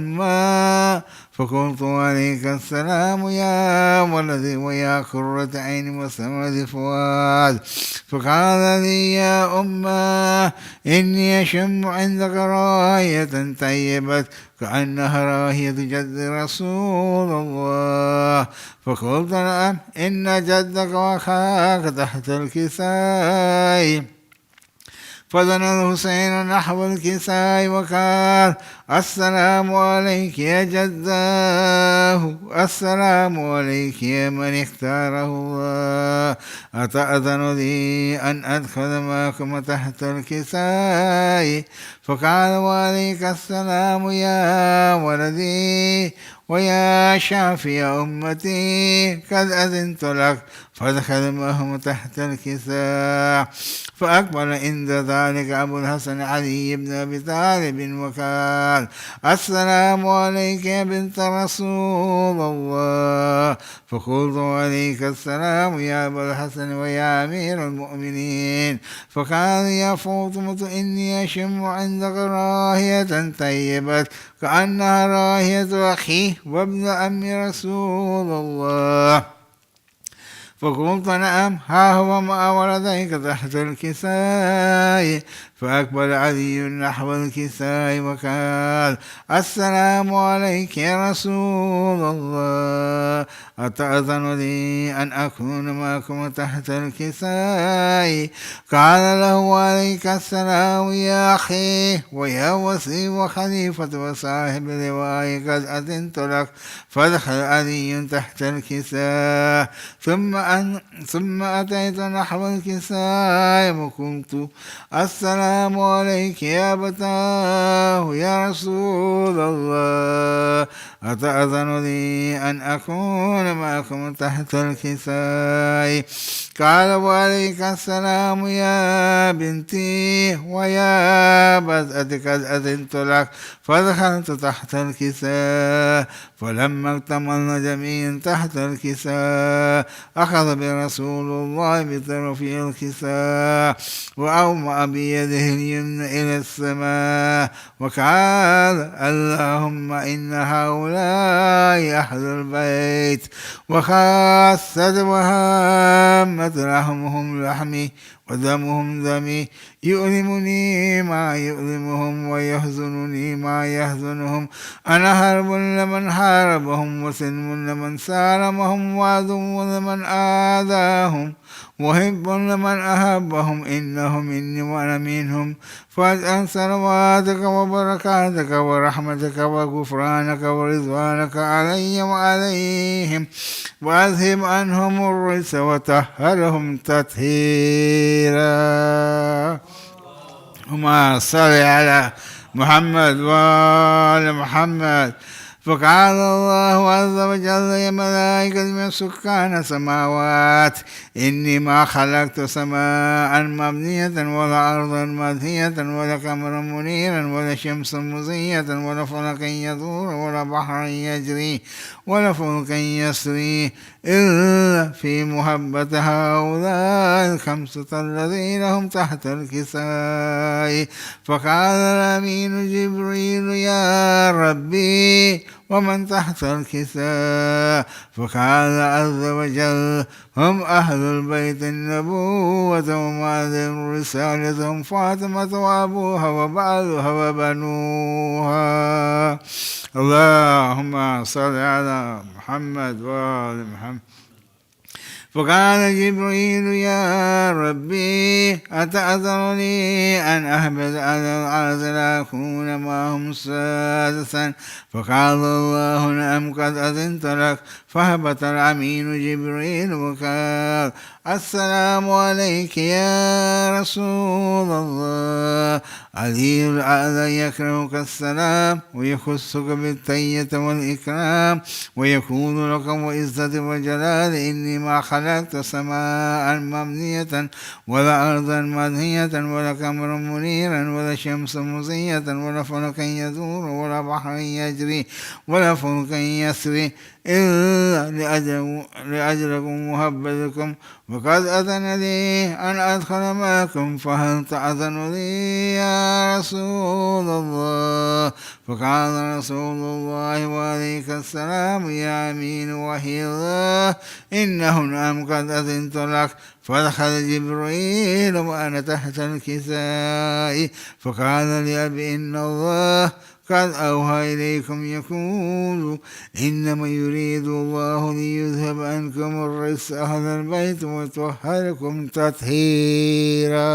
أما فقلت عليك السلام يا ولدي ويا قرة عين وثمرة فؤاد. فقال لي يا أمه إني أشم عندك راية طيبة كأنها راية جد رسول الله. فقلت نعم إن جدك وأخاك تحت الكساء. فدنا الحسين نحو الكساء وقال السلام عليك يا جداه، السلام عليك يا من اختاره الله، أتأذن لي أن أدخل معكم تحت الكساء؟ فقال وعليك السلام يا ولدي ويا شافي أمتي، قد أذنت لك فادخل معهم تحت الكساء. فأقبل عند ذلك أبو الحسن علي بن أبي طالب وقال السلام عليك يا بنت رسول الله. فقلت عليك السلام يا أبا الحسن ويا أمير المؤمنين. فقال يا فاطمة إني أشم عندك راهية طيبة كأنها راهية أخي وابن أم رسول الله. فقلت نعم ها هو مع ولديك تحت الكساء. فأقبل علي نحو الكساء وقال السلام عليك يا رسول الله، أتأذن لي أن أكون معكم تحت الكساء؟ قال له عليك السلام يا أخي ويا وصي وخليفة وصاحب اللواء، قد أذنت لك فادخل علي تحت الكساء. ثم أتيت نحو الكساء وقلت السلام عليك يا أبتاه يا رسول الله، أتأذن لي أن أكون معكم تحت الكساء؟ قال وعليك السلام يا بنتي ويا بدأتك قد أذنت لك فدخلت تحت الكساء. فلما اكتملنا جميعا تحت الكساء أخذ برسول الله بطرف الكساء وأومأ بيده اليمنى إلى السماء وقال اللهم إن هؤلاء أهل البيت وخاصة وهامة لحمهم لحمي ودمهم دمي، يؤلمني ما يؤلمهم ويحزنني ما يحزنهم. أنا هرب لمن حاربهم وسلم لمن سالمهم وعدو لمن آذاهم محب لمن أحبهم، إنهم مني وأنا منهم. فاجعل صلواتك وبركاتك ورحمتك وغفرانك ورضوانك علي وعليهم، وأذهب عنهم الرجس وطهرهم تطهيرا. اللهم صل على محمد وآل محمد. فقال الله عز وجل يا ملائكة من سكان السماوات إني ما خلقت سماء مبنية ولا أرضا مدهية ولا قمرا منيرا ولا شمسا مضية ولا فلكا يدور ولا بحرا يجري ولا فلكا يسري إلا في محبة هؤلاء الخمسة الذين هم تحت الكساء. فقال الأمين جبريل يا ربي ومن تحت الكساء؟ فقال عز وجل هم أهل البيت النبوة ومعلم الرسالة، هم فاطمة وأبوها وبعلها وبنوها. اللهم صل على محمد وآل محمد. فقال جبريل يا ربي أتأذن لي أن أهبط على الأرض لأكون معهم سادسا؟ فقال الله نعم قد أذنت لك. فهبط الأمين جبريل وقال السلام عليك يا رسول الله، علي الأعلى يكرهك السلام ويخصك بالتية والإكرام ويكون لك وعزة وجلال إني ما خلقت سماء مبنية ولا أرضا مدهية ولا قمرا منيرا ولا شمسا مضية ولا فلكا يدور ولا بحرا يجري ولا فلكا يسري إلا لأجلكم وهبلكم وقد أذن لي أن أدخل معكم فهل تأذن لي يا رسول الله؟ فقال رسول الله وعليك السلام يا أمين وحي الله إنه نعم قد أذنت لك. فدخل جبريل وأنا تحت الكساء فقال لأبي إن الله قد أوحى إليكم يقول إنما يريد الله ليذهب عنكم الرجس أهل البيت ويطهركم تطهيرا.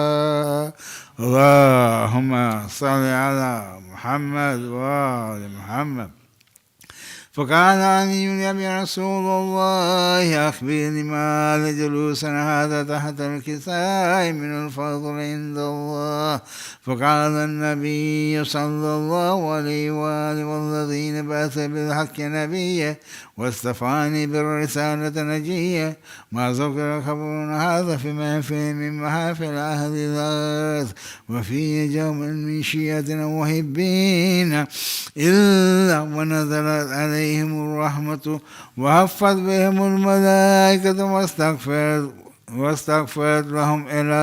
اللهم صل على محمد وآل محمد. فقال علي يا رسول الله أخبرني ما لجلوسنا هذا تحت الكساء من الفضل عند الله. فقال النبي صلى الله عليه وآله والذين بعث بالحق نبيا واصطفاني بالرسالة نجيا ما ذكر خبر هذا في محفل من محافل أهل الأرض وفي يوم من شيعة ومحبين إلا ونزلت عليهم الرحمة وهفت بهم الملائكة واستغفرت لهم إلى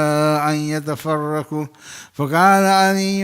أن يتفرقوا. فقال علي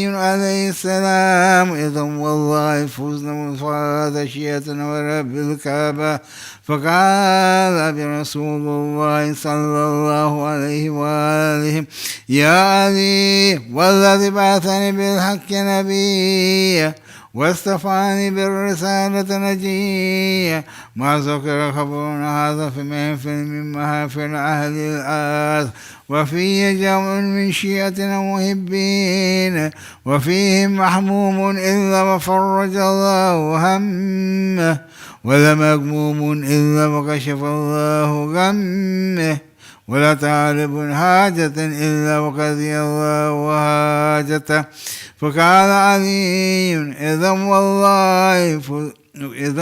عليه السلام إذا والله فزنا وفاز شيئتنا ورب الكعبة. فقال برسول الله صلى الله عليه وآله يا علي والذي بعثني بالحق نبيا واصطفاني بالرسالة نجيا ما ذكر خبرنا هذا في محفل من محافل أهل الأرض وفيه جمع من شيعة ومحبين وفيهم محموم إلا وفرج الله همه ولا مغموم إلا وكشف الله غمه ولا طالب حاجة إلا وقضي الله حاجته. فقال علي إذا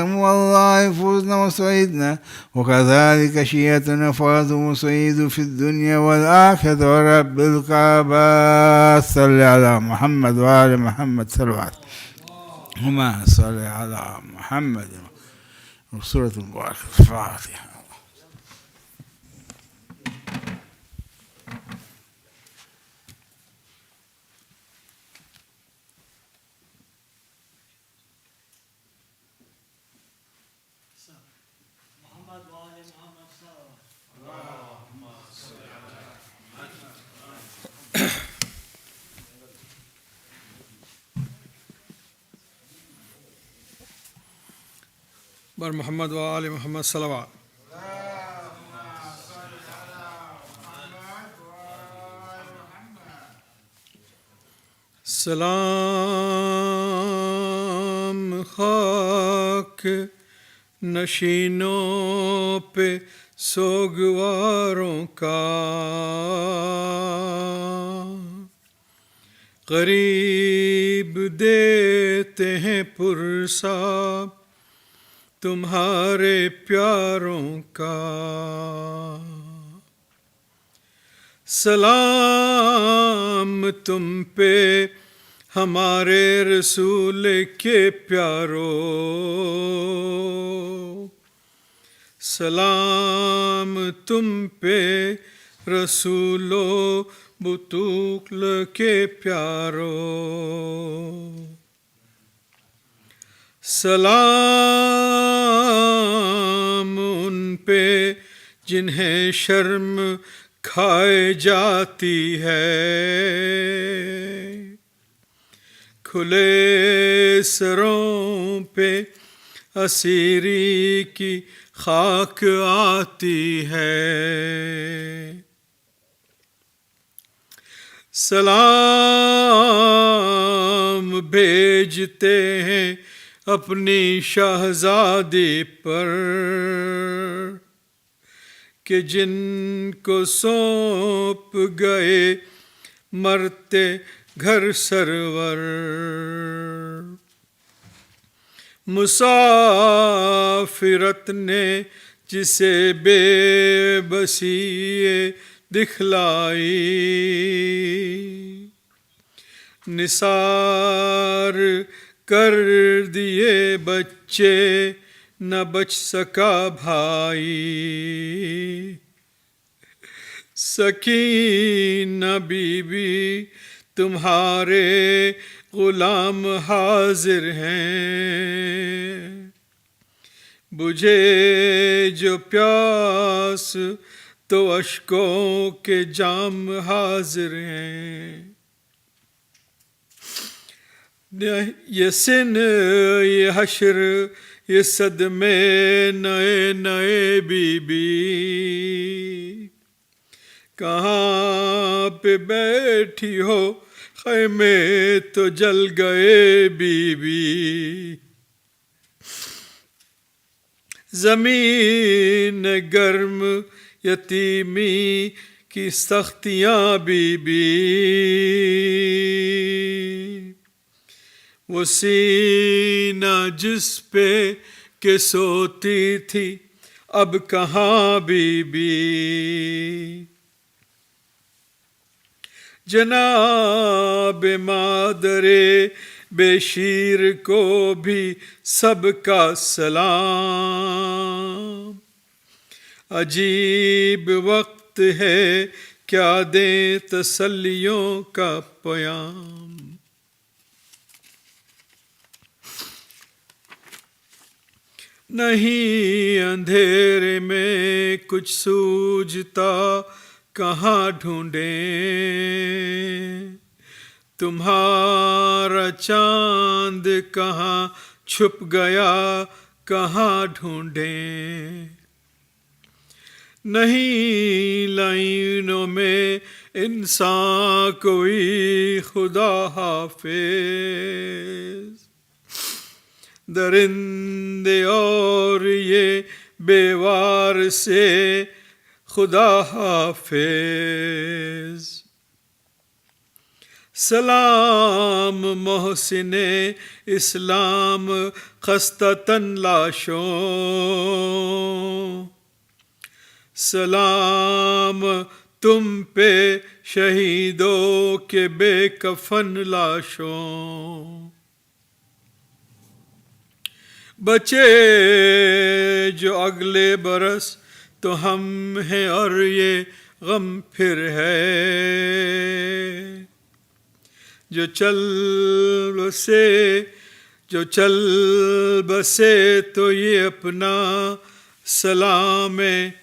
والله فزنا وسعدنا وكذلك شيئتنا فاز وسعيد في الدنيا والآخرة ورب الكعبة. صل على محمد وآل محمد صلوات. اللهم صل على محمد. سورة المباركة الفاتحة. بر محمد و آل محمد صلوات. सलाम खाक नशीनों पे सोगवारों का करीब देते हैं पुरसा तुम्हारे प्यारों का। सलाम तुम पे हमारे रसूल के प्यारो, सलाम तुम पे रसूलो बुतूल के प्यारो। सलाम उन पे जिन्हें शर्म खाए जाती है, खुले सरों पे असीरी की खाक आती है। सलाम भेजते हैं अपनी शहजादी पर कि जिनको सौंप गए मरते घर सरवर। मुसाफिरत ने جسے بے بسی دکھلائی، نثار کر دیے بچے نہ بچ سکا بھائی، سکینہ بی بی تمہارے غلام حاضر ہیں، بجھے جو پیاس تو اشکوں کے جام حاضر ہیں، یہ سن یہ حشر یہ صدمے نئے نئے بی بی، کہاں پہ بیٹھی ہو خیمے تو جل گئے بی بی، زمین گرم یتیمی کی سختیاں بی بی، وہ سینہ جس پہ کہ سوتی تھی اب کہاں بی بی، جناب مادر بے شیر کو بھی سب کا سلام، عجیب وقت ہے کیا دیں تسلیوں کا پیام، نہیں اندھیرے میں کچھ سوجھتا کہاں ڈھونڈیں، تمہارا چاند کہاں چھپ گیا کہاں ڈھونڈیں، نہیں لائنوں میں انسان کوئی خدا حافظ، درندے اور یہ بیوار سے خدا حافظ، سلام محسن اسلام خستتاً لاشوں، سلام تم پہ شہیدوں کے بے کفن لاشوں، بچے جو اگلے برس تو ہم ہیں اور یہ غم پھر ہے، جو چل بسے تو یہ اپنا سلام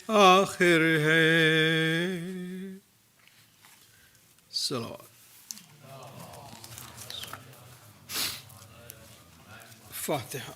آخر ہے، صلوات فاتحہ۔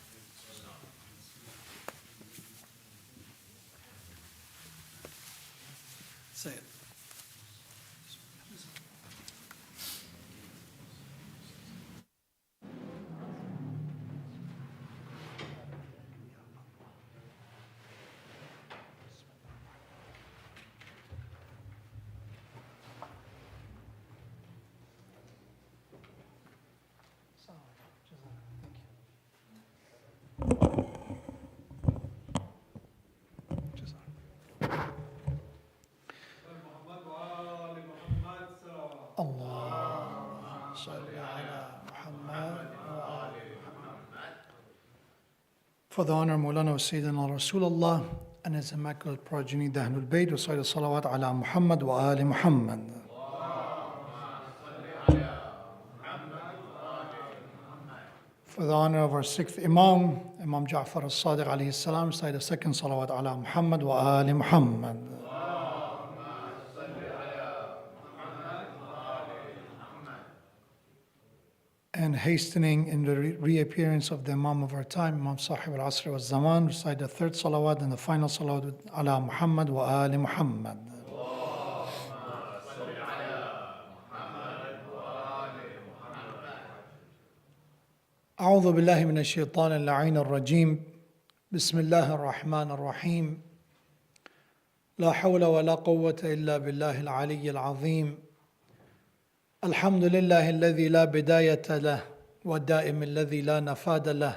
For the honor of Mawlana Sayyidina Rasulullah and his immaculate progeny, the Ahlul Bayt, recite salawat ala Muhammad wa ali Muhammad. For the honor of our sixth Imam, Imam Jafar Sadiq alayhi salam, recite the second salawat ala Muhammad wa ali Muhammad. And hastening in the reappearance of the Imam of our time, Imam Sahib al-Asr wa Zaman, recite the third salawat and the final salawat ala Muhammad wa ali Muhammad. أعوذ بالله من الشيطان اللعين الرجيم بسم الله الرحمن الرحيم لا حول ولا قوة إلا بالله العلي العظيم الحمد لله الذي لا بداية له والدائم الذي لا نفاد له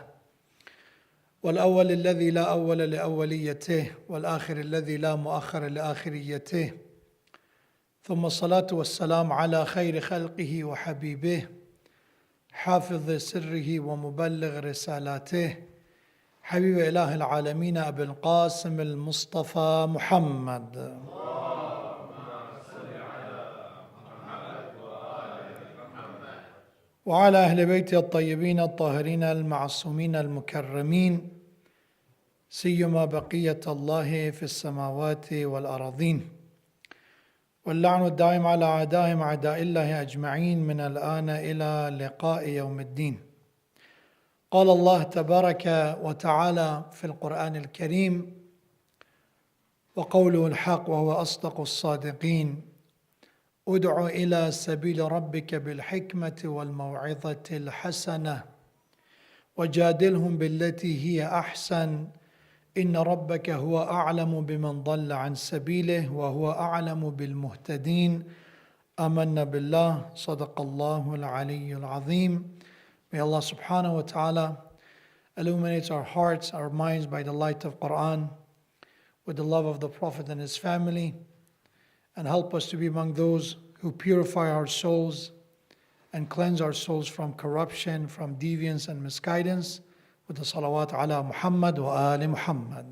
والأول الذي لا أول لأوليته والآخر الذي لا مؤخر لآخريته ثم الصلاة والسلام على خير خلقه وحبيبه حافظ سره ومبلغ رسالاته حبيب إله العالمين أبي القاسم المصطفى محمد وعلى أهل بيته الطيبين الطاهرين المعصومين المكرمين سيما بقية الله في السماوات والأراضين واللعن الدائم على أعدائهم أعداء الله أجمعين من الآن إلى لقاء يوم الدين. قال الله تبارك وتعالى في القرآن الكريم وقوله الحق وهو أصدق الصادقين ادع إلى سبيل ربك بالحكمة والموعظة الحسنة وجادلهم بالتي هي أحسن إن ربك هو أعلم بمن ضل عن سبيله وهو أعلم بالمهتدين آمنا بالله صدق الله العلي العظيم. May Allah subhanahu wa ta'ala illuminate our hearts, our minds by the light of Quran, with the love of the Prophet and his family, and help us to be among those who purify our souls and cleanse our souls from corruption, from deviance and misguidance, with the salawat ala Muhammad wa ali Muhammad.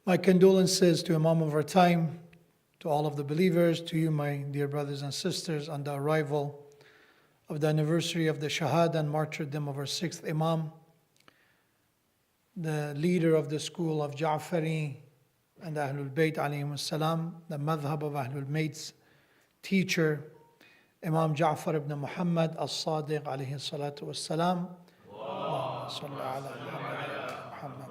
My condolences to Imam of our time, to all of the believers, to you, my dear brothers and sisters, on the arrival of the anniversary of the Shahada and martyrdom of our sixth Imam, the leader of the school of Jafari and Ahlul Bayt alayhim salam, the madhab of Ahlul Bayt's teacher, Imam Jafar ibn Muhammad al-Sadiq alayhi salatu wassalam. Allahumma salli ala Muhammad.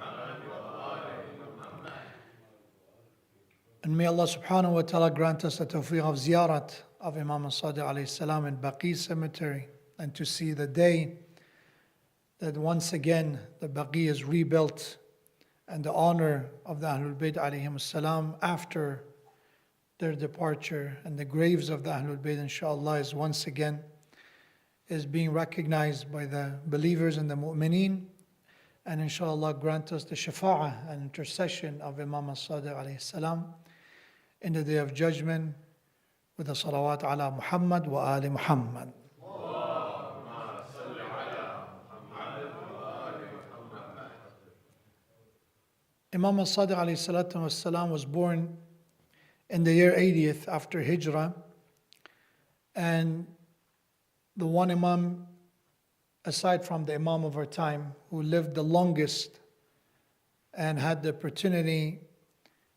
And may Allah subhanahu wa ta'ala grant us the tawfiq of ziyarat of Imam al-Sadiq alayhi salam in Baqi cemetery, and to see the day that once again the Baqi is rebuilt and the honor of the Ahlul Bayt alayhim salam after their departure, and the graves of the Ahlul Bayt inshallah is once again is being recognized by the believers and the mu'mineen, and inshallah grant us the shafa'ah and intercession of Imam al-Sadiq alayhi salam in the day of judgment with the salawat ala Muhammad wa ali Muhammad. Imam al-Sadiq alayhi salatu wassalam was born in the year 80th after Hijrah, and the one Imam, aside from the Imam of our time, who lived the longest and had the opportunity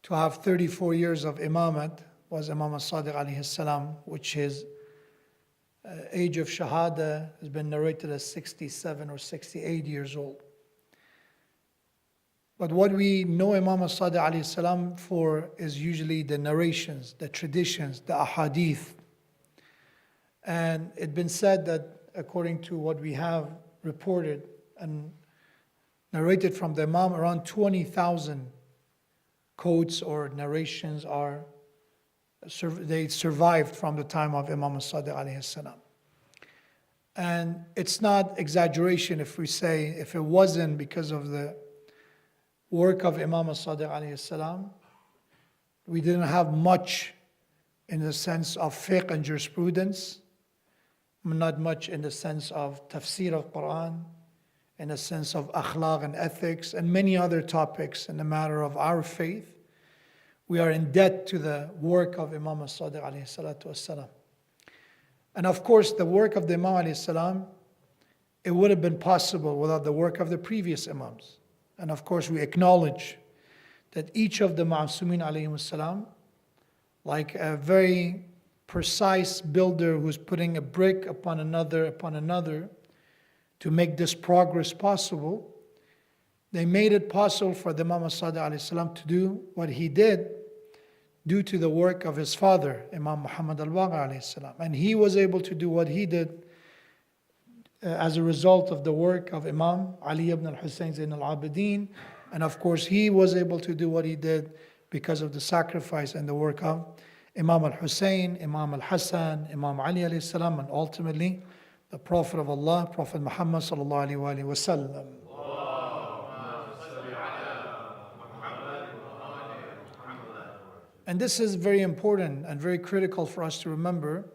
to have 34 years of Imamat was Imam al-Sadiq alayhi salam, which his age of Shahada has been narrated as 67 or 68 years old. But what we know Imam al-Sadiq alayhi salam for is usually the narrations, the traditions, the ahadith. And it's been said that according to what we have reported and narrated from the Imam, around 20,000 quotes or narrations they survived from the time of Imam al-Sadiq alayhi salam. And it's not exaggeration if we say, if it wasn't because of the work of Imam al-Sadiq alayhi salam, we didn't have much in the sense of fiqh and jurisprudence, not much in the sense of tafsir of Quran, in the sense of akhlaq and ethics, and many other topics in the matter of our faith. We are in debt to the work of Imam al-Sadiq alayhi salatu wassalam. And of course, the work of the Imam alayhi salam, it would have been possible without the work of the previous Imams. And of course, we acknowledge that each of the Ma'asumin alayhim salam, like a very precise builder who's putting a brick upon another to make this progress possible, they made it possible for the Imam al-Sadiq alayhi salam to do what he did due to the work of his father, Imam Muhammad al-Baqir alayhi salam. And he was able to do what he did as a result of the work of Imam Ali ibn al-Hussein Zain al-Abidin. And of course, he was able to do what he did because of the sacrifice and the work of Imam al-Hussein, Imam al-Hassan, Imam Ali alayhi salam, and ultimately the Prophet of Allah, Prophet Muhammad sallallahu alayhi wa sallam. And this is very important and very critical for us to remember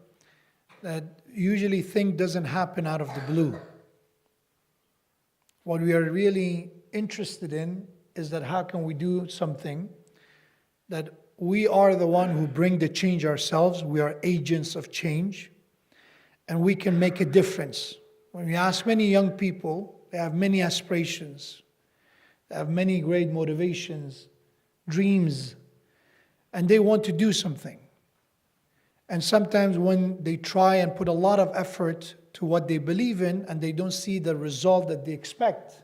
that usually things doesn't happen out of the blue. What we are really interested in is that how can we do something that we are the one who bring the change ourselves. We are agents of change, and we can make a difference. When we ask many young people, they have many aspirations, they have many great motivations, dreams, and they want to do something. And sometimes when they try and put a lot of effort to what they believe in and they don't see the result that they expect,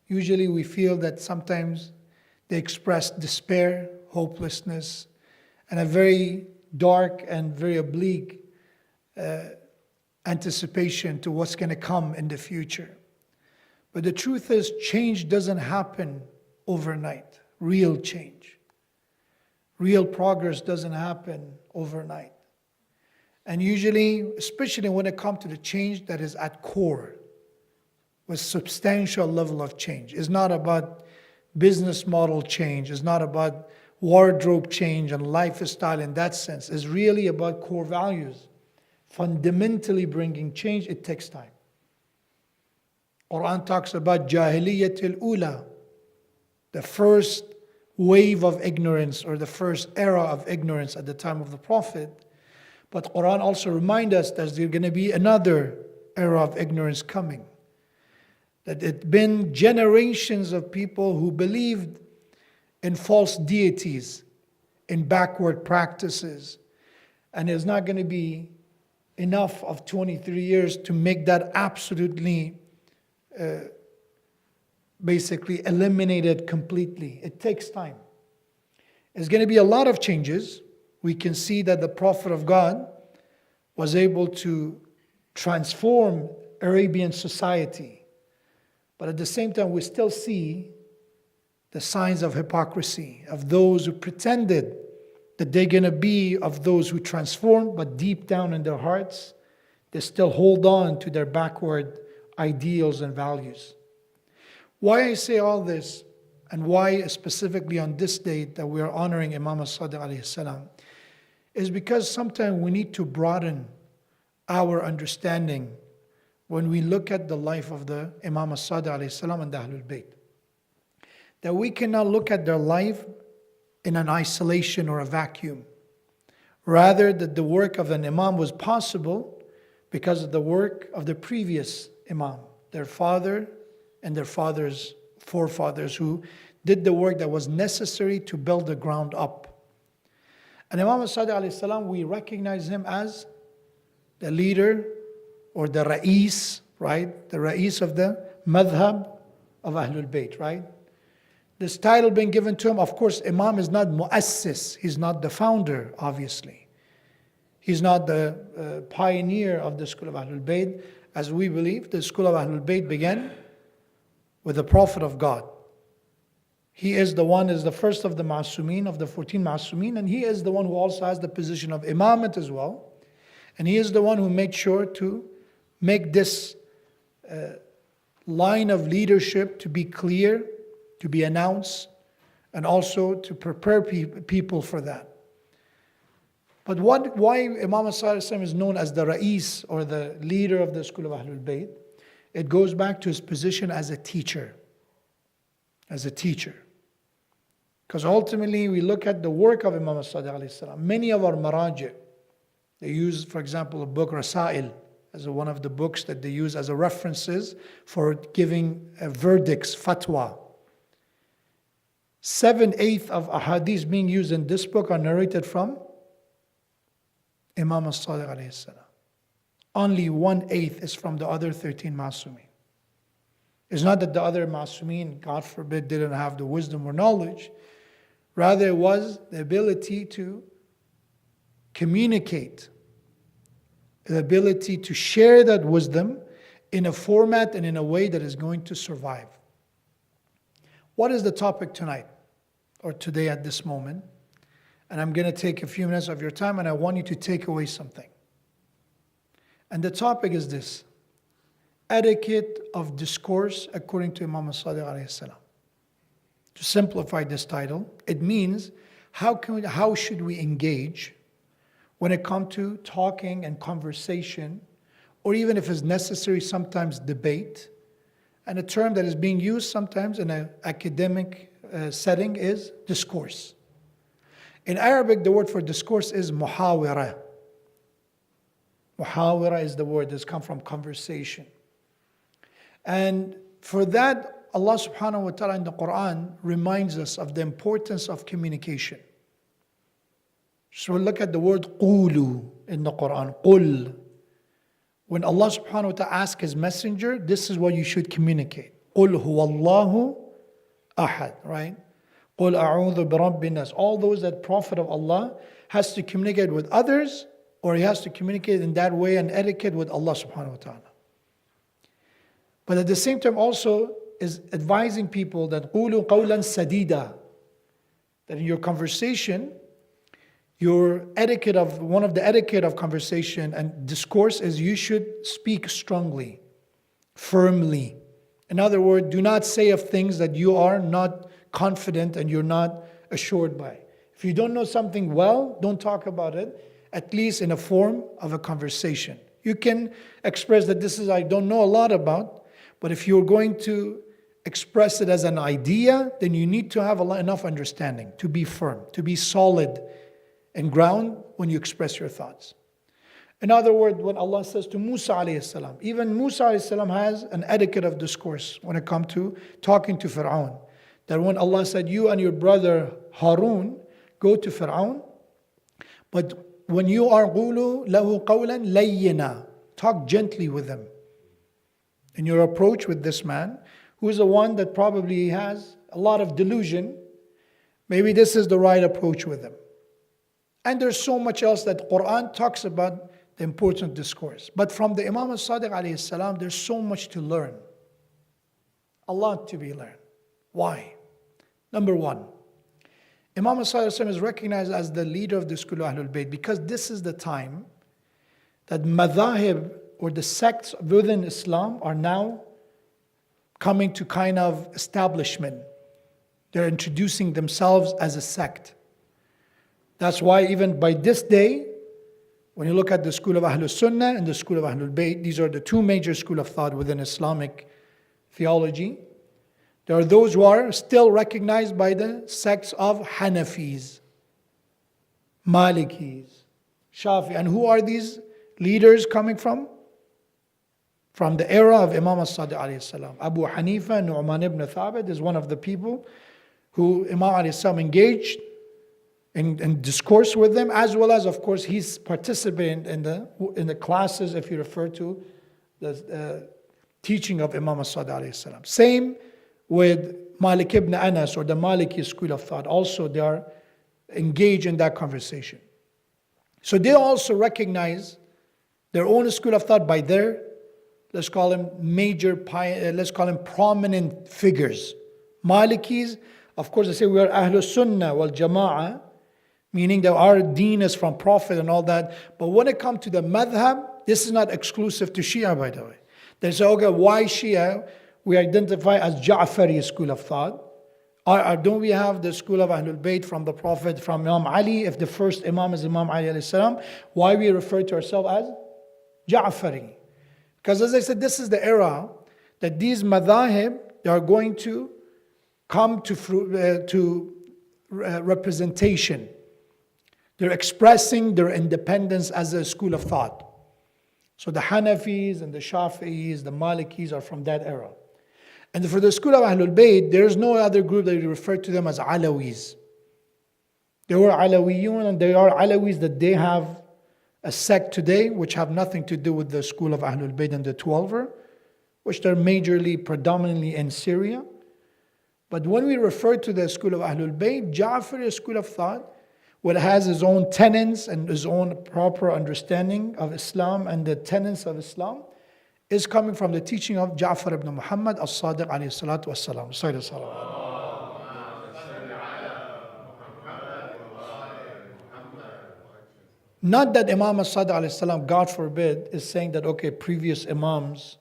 usually we feel that sometimes they express despair, hopelessness, and a very dark and very oblique anticipation to what's going to come in the future. But the truth is, change doesn't happen overnight. Real change. Real progress doesn't happen overnight. And usually, especially when it comes to the change that is at core, with substantial level of change. It's not about business model change. It's not about wardrobe change and lifestyle in that sense. It's really about core values. Fundamentally bringing change, it takes time. Quran talks about Jahiliyyat al-Ula, the first wave of ignorance or the first era of ignorance at the time of the Prophet. But Quran also reminds us that there's going to be another era of ignorance coming. That it had been generations of people who believed in false deities, in backward practices. And it's not going to be enough of 23 years to make that absolutely basically eliminated completely. It takes time. There's going to be a lot of changes. We can see that the Prophet of God was able to transform Arabian society. But at the same time, we still see the signs of hypocrisy, of those who pretended that they're going to be of those who transform, but deep down in their hearts, they still hold on to their backward ideals and values. Why I say all this, and why specifically on this date that we are honoring Imam Sadiq alayhi salam, is because sometimes we need to broaden our understanding when we look at the life of the Imam Sadiq alayhi salam and the Ahlul Bayt. That we cannot look at their life in an isolation or a vacuum. Rather, that the work of an Imam was possible because of the work of the previous Imam, their father and their father's forefathers who did the work that was necessary to build the ground up. And Imam Sadiq alayhi salam, we recognize him as the leader or the Ra'is, right? The Ra'is of the madhab of Ahlul Bayt, right? This title being given to him, of course, Imam is not mu'assis. He's not the founder, obviously. He's not the pioneer of the school of Ahlul Bayt. As we believe, the school of Ahlul Bayt began with the Prophet of God. He is the first of the Ma'asumeen, of the 14 Ma'asumeen, and he is the one who also has the position of Imamate as well. And he is the one who made sure to make this line of leadership to be clear, to be announced, and also to prepare people for that. But why Imam Sadiq is known as the Ra'is or the leader of the school of Ahlul Bayt? It goes back to his position as a teacher. As a teacher. Because ultimately we look at the work of Imam Sadiq alayhi salam. Many of our maraji, they use, for example, a book Rasail as one of the books that they use as a references for giving verdicts, fatwa. 7/8 of ahadith being used in this book are narrated from Imam Sadiq alayhi salam. Only 1/8 is from the other 13 Ma'asumeen. It's not that the other Ma'asumeen, God forbid, didn't have the wisdom or knowledge. Rather, it was the ability to communicate, the ability to share that wisdom in a format and in a way that is going to survive. What is the topic tonight or today at this moment? And I'm going to take a few minutes of your time and I want you to take away something. And the topic is this: etiquette of discourse according to Imam Sadiq alayhi salam. To simplify this title, it means how should we engage when it comes to talking and conversation, or even if it's necessary, sometimes debate. And a term that is being used sometimes in an academic setting is discourse. In Arabic, the word for discourse is muhawara. Muhawara is the word that's come from conversation. And for that, Allah subhanahu wa ta'ala in the Quran reminds us of the importance of communication. So look at the word qulu in the Quran. Qul. When Allah subhanahu wa ta'ala asks His messenger, this is what you should communicate. Qul huwallahu ahad, right? Qul a'udhu bi rabbin nas. All those that Prophet of Allah has to communicate with others, or he has to communicate in that way and etiquette with Allah subhanahu wa ta'ala. But at the same time also is advising people that qulu qawlan sadida, that in your conversation, your etiquette of, one of the etiquette of conversation and discourse is you should speak strongly, firmly. In other words, do not say of things that you are not confident and you're not assured by. If you don't know something well, don't talk about it, at least in a form of a conversation. You can express that this is I don't know a lot about, but if you're going to express it as an idea, then you need to have enough understanding to be firm, to be solid and ground when you express your thoughts. In other words, when Allah says to Musa alayhi salam, even Musa alayhi salam has an etiquette of discourse when it comes to talking to Fir'aun. That when Allah said, you and your brother Harun go to Fir'aun, but when you are qulu lahu qawlan layyina, talk gently with him. In your approach with this man, who is the one that probably has a lot of delusion, maybe this is the right approach with him. And there's so much else that Quran talks about the importance of discourse. But from the Imam Sadiq alayhi salam, there's so much to learn. A lot to be learned. Why? Number one, Imam Sadiq is recognized as the leader of the school of Ahlul Bayt because this is the time that madhahib or the sects within Islam are now coming to kind of establishment. They're introducing themselves as a sect. That's why even by this day, when you look at the school of Ahlul Sunnah and the school of Ahlul Bayt, these are the two major schools of thought within Islamic theology. There are those who are still recognized by the sects of Hanafis, Malikis, Shafi. And who are these leaders coming from? From the era of Imam Sadiq alayhi salam. Abu Hanifa, Nu'man ibn Thabit is one of the people who Imam alayhi salam engaged in discourse with them, as well as, of course, he's participating in the classes, if you refer to the teaching of Imam Sadiq alayhi salam. Same with Malik ibn Anas or the Maliki school of thought. Also, they are engaged in that conversation. So they also recognize their own school of thought by their, let's call them let's call them prominent figures. Malikis, of course, they say we are Ahlul Sunnah wal Jama'ah, meaning that our deen is from Prophet and all that. But when it comes to the madhab, this is not exclusive to Shia, by the way. They say, okay, why Shia? We identify as Jafari school of thought. Don't we have the school of Ahlul Bayt from the Prophet, from Imam Ali? If the first Imam is Imam Ali alayhi salam, why we refer to ourselves as Ja'fari? Because as I said, this is the era that these madhahib, they are going to come to representation. They're expressing their independence as a school of thought. So the Hanafis and the Shafi'is, the Malikis are from that era. And for the school of Ahlul Bayt, there is no other group that we refer to them as Alawis. They were Alawiyun, and they are Alawis that they have a sect today which have nothing to do with the school of Ahlul Bayt and the Twelver, which they're majorly, predominantly in Syria. But when we refer to the school of Ahlul Bayt, Ja'fari school of thought, what has its own tenets and its own proper understanding of Islam and the tenets of Islam, is coming from the teaching of Jafar ibn Muhammad as-Sadiq alayhi salatu was-salam. Not that Imam as-Sadiq alayhi salam, God forbid, is saying that, okay, previous Imams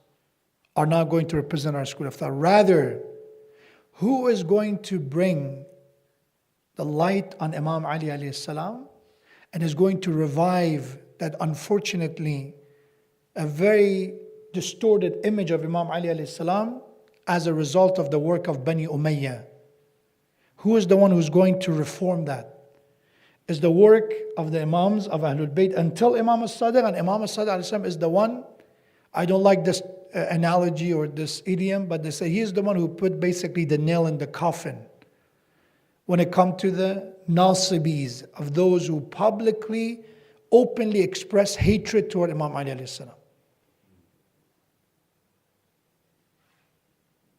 are not going to represent our school of thought. Rather, who is going to bring the light on Imam Ali alayhi salam and is going to revive that, unfortunately, a very distorted image of Imam Ali alayhi salam as a result of the work of Bani Umayyah? Who is the one who's going to reform that? Is the work of the Imams of Ahlul Bayt until Imam as-Sadiq, and Imam as-Sadiq alayhi salam is the one, I don't like this analogy or this idiom, but they say he is the one who put basically the nail in the coffin when it comes to the nasibis, of those who publicly, openly express hatred toward Imam Ali alayhi salam.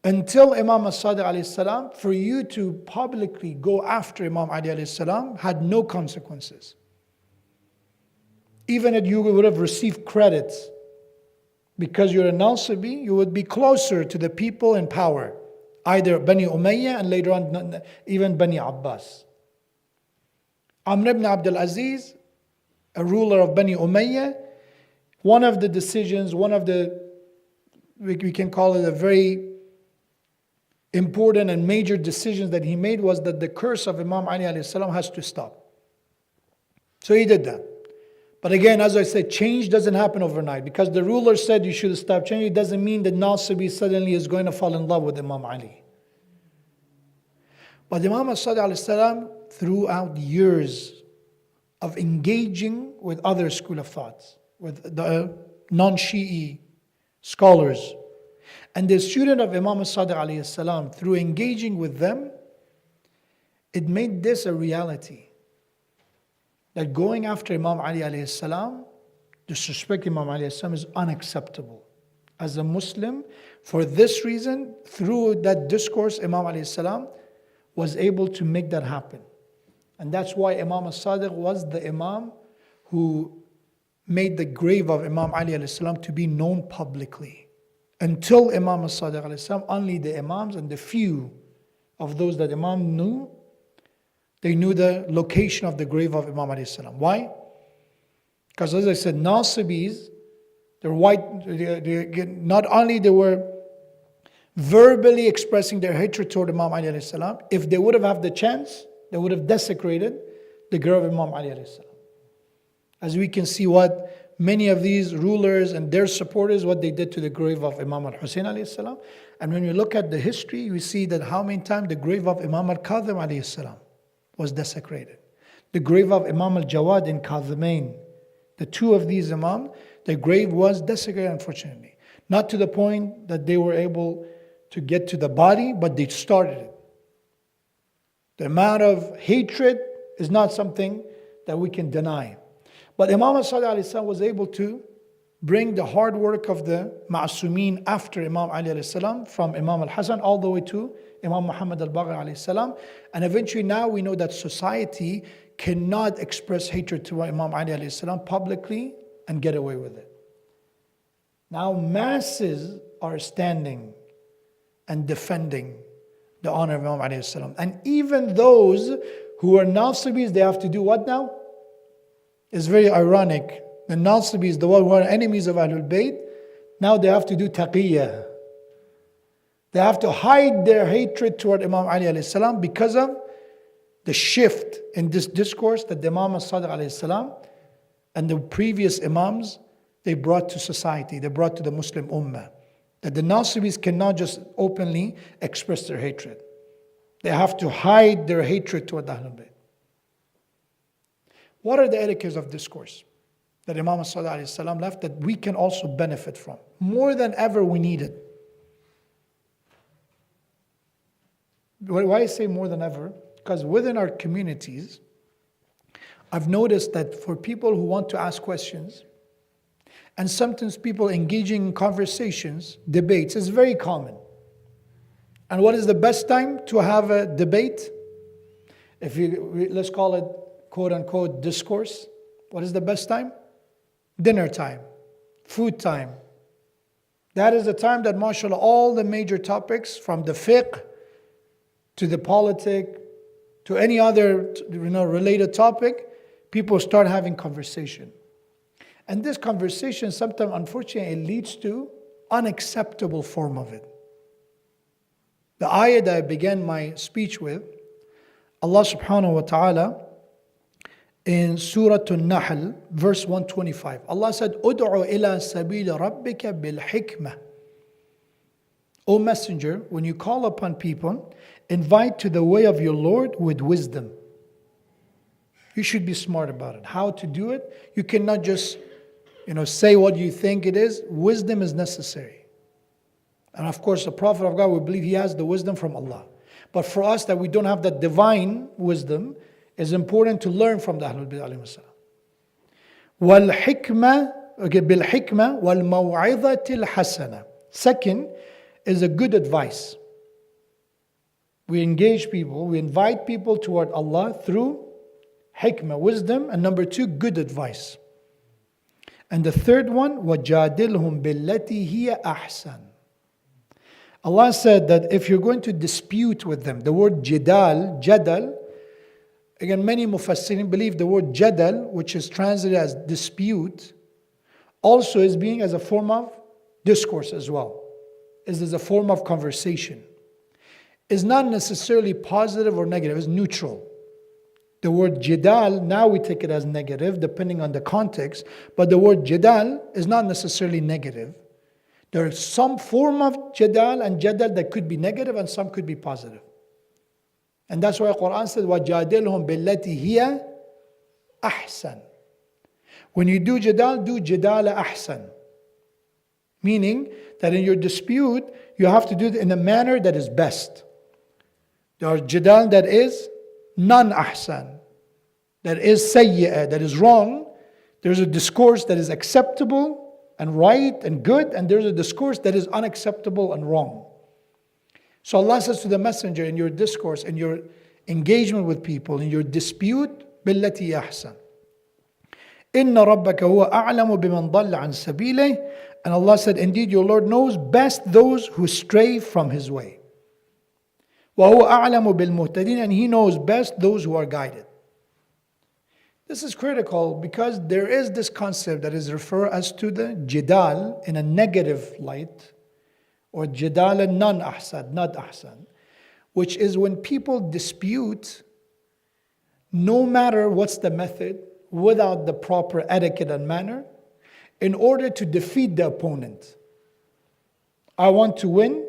Until Imam as-Sadiq alayhi salam, for you to publicly go after Imam Ali alayhi salam had no consequences. Even if you would have received credits, because you're a Nasibi, you would be closer to the people in power, either Bani Umayyah and later on even Bani Abbas. Amr ibn Abdul Aziz, a ruler of Bani Umayyah, one of the decisions, we can call it a very important and major decisions that he made was that the curse of Imam Ali alayhi salam has to stop. So he did that. But again, as I said, change doesn't happen overnight. Because the ruler said you should stop changing, it doesn't mean that Nasibi suddenly is going to fall in love with Imam Ali. But Imam as-Sadiq alayhi salam, throughout years of engaging with other school of thoughts, with the non-Shi'i scholars, and the student of Imam as-Sadiq alayhi salam, through engaging with them, it made this a reality. That going after Imam Ali alayhi salam, disrespect Imam Ali alayhi salam, is unacceptable. As a Muslim, for this reason, through that discourse, Imam alayhi salam was able to make that happen. And that's why Imam as-Sadiq was the Imam who made the grave of Imam Ali alayhi salam to be known publicly. Until Imam as-Sadiq alayhi salam, only the Imams and the few of those that Imam knew, they knew the location of the grave of Imam alayhi salam. Why? Because as I said, Nasibis, they're white, not only they were verbally expressing their hatred toward Imam Ali alayhi salam, if they would have had the chance, they would have desecrated the grave of Imam Ali alayhi salam. As we can see what many of these rulers and their supporters, what they did to the grave of Imam al-Hussein alayhi salam. And when you look at the history, we see that how many times the grave of Imam al-Kadhim alayhi salam was desecrated. The grave of Imam al-Jawad in Kadhimain, the two of these Imam, their grave was desecrated, unfortunately. Not to the point that they were able to get to the body, but they started it. The amount of hatred is not something that we can deny. But Imam as-Sadiq was able to bring the hard work of the Ma'asumeen after Imam Ali alayhi salam, from Imam al-Hasan all the way to Imam Muhammad al-Baqir alayhi salam. And eventually now we know that society cannot express hatred to Imam Ali alayhi salam publicly and get away with it. Now masses are standing and defending the honor of Imam Ali alayhi salam. And even those who are Nasibis, they have to do what now? It's very ironic. The Nasibis, the one who are enemies of Ahlul Bayt, now they have to do taqiyya. They have to hide their hatred toward Imam Ali alayhi salam because of the shift in this discourse that the Imam as-Sadiq alayhi salam and the previous Imams, they brought to society, they brought to the Muslim Ummah. That the Nasibis cannot just openly express their hatred. They have to hide their hatred toward the Ahlul Bayt. What are the etiquettes of discourse that Imam as-Sadiq alayhi salam left that we can also benefit from? More than ever we need it. Why I say more than ever? Because within our communities, I've noticed that for people who want to ask questions, and sometimes people engaging in conversations, debates, is very common. And what is the best time to have a debate? Let's call it quote unquote discourse. What is the best time? Dinner time, food time. That is the time that, mashallah, all the major topics from the fiqh to the politic to any other related topic, people start having conversation. And this conversation sometimes, unfortunately, leads to unacceptable form of it. The ayah that I began my speech with, Allah subhanahu wa ta'ala, in Surah An-Nahl, verse 125, Allah said, "Ud'u ila sabil rabbika bil hikmah." O Messenger, when you call upon people, invite to the way of your Lord with wisdom. You should be smart about it. How to do it? You cannot just, say what you think it is. Wisdom is necessary. And of course, the Prophet of God, we believe he has the wisdom from Allah. But for us that we don't have that divine wisdom, it's important to learn from the Ahlul Bayt alayhi salam. وَالْحِكْمَةِ بِالْحِكْمَةِ وَالْمَوْعِظَةِ الْحَسَنَةِ. Second is a good advice. We engage people, we invite people toward Allah through hikmah, wisdom, and number two, good advice. And the third one, وَجَادِلْهُمْ بِالَّتِي هِيَ أَحْسَنُ. Allah said that if you're going to dispute with them, the word jadal, again, many mufassirin believe the word jadal, which is translated as dispute, also is being as a form of discourse as well. It is a form of conversation. It's not necessarily positive or negative, it's neutral. The word jidal, now we take it as negative depending on the context, but the word jidal is not necessarily negative. There is some form of jadal and jadal that could be negative and some could be positive. And that's why the Quran said, وَجَادِلْهُمْ بِالَّتِي هِيَ أَحْسَنُ. When you do jadal ahsan. Meaning that in your dispute, you have to do it in a manner that is best. There are jadal that is non-ahsan, that is sayyi'ah, that is wrong. There's a discourse that is acceptable and right and good, and there's a discourse that is unacceptable and wrong. So Allah says to the Messenger, in your discourse, in your engagement with people, in your dispute, بِالَّتِي أَحْسَنُ. إِنَّ رَبَّكَ هُوَ أَعْلَمُ بِمَنْ ضَلَّ عَنْ سَبِيلِهِ. And Allah said, indeed your Lord knows best those who stray from His way. وَهُوَ أَعْلَمُ بِالْمُهْتَدِينَ. And He knows best those who are guided. This is critical because there is this concept that is referred as to the jidal in a negative light, or jidal non-ahsan, not ahsan, which is when people dispute, no matter what's the method, without the proper etiquette and manner, in order to defeat the opponent. I want to win,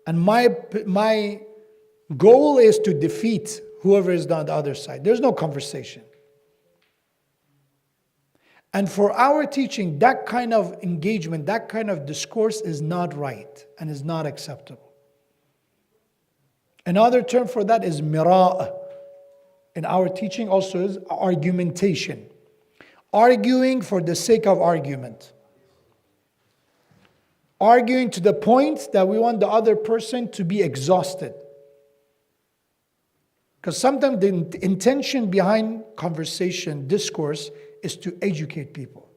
and my goal is to defeat whoever is on the other side. There's no conversation. And for our teaching, that kind of engagement, that kind of discourse is not right and is not acceptable. Another term for that is mira'. In our teaching also is argumentation. Arguing for the sake of argument. Arguing to the point that we want the other person to be exhausted. Because sometimes the intention behind conversation, discourse, is to educate people.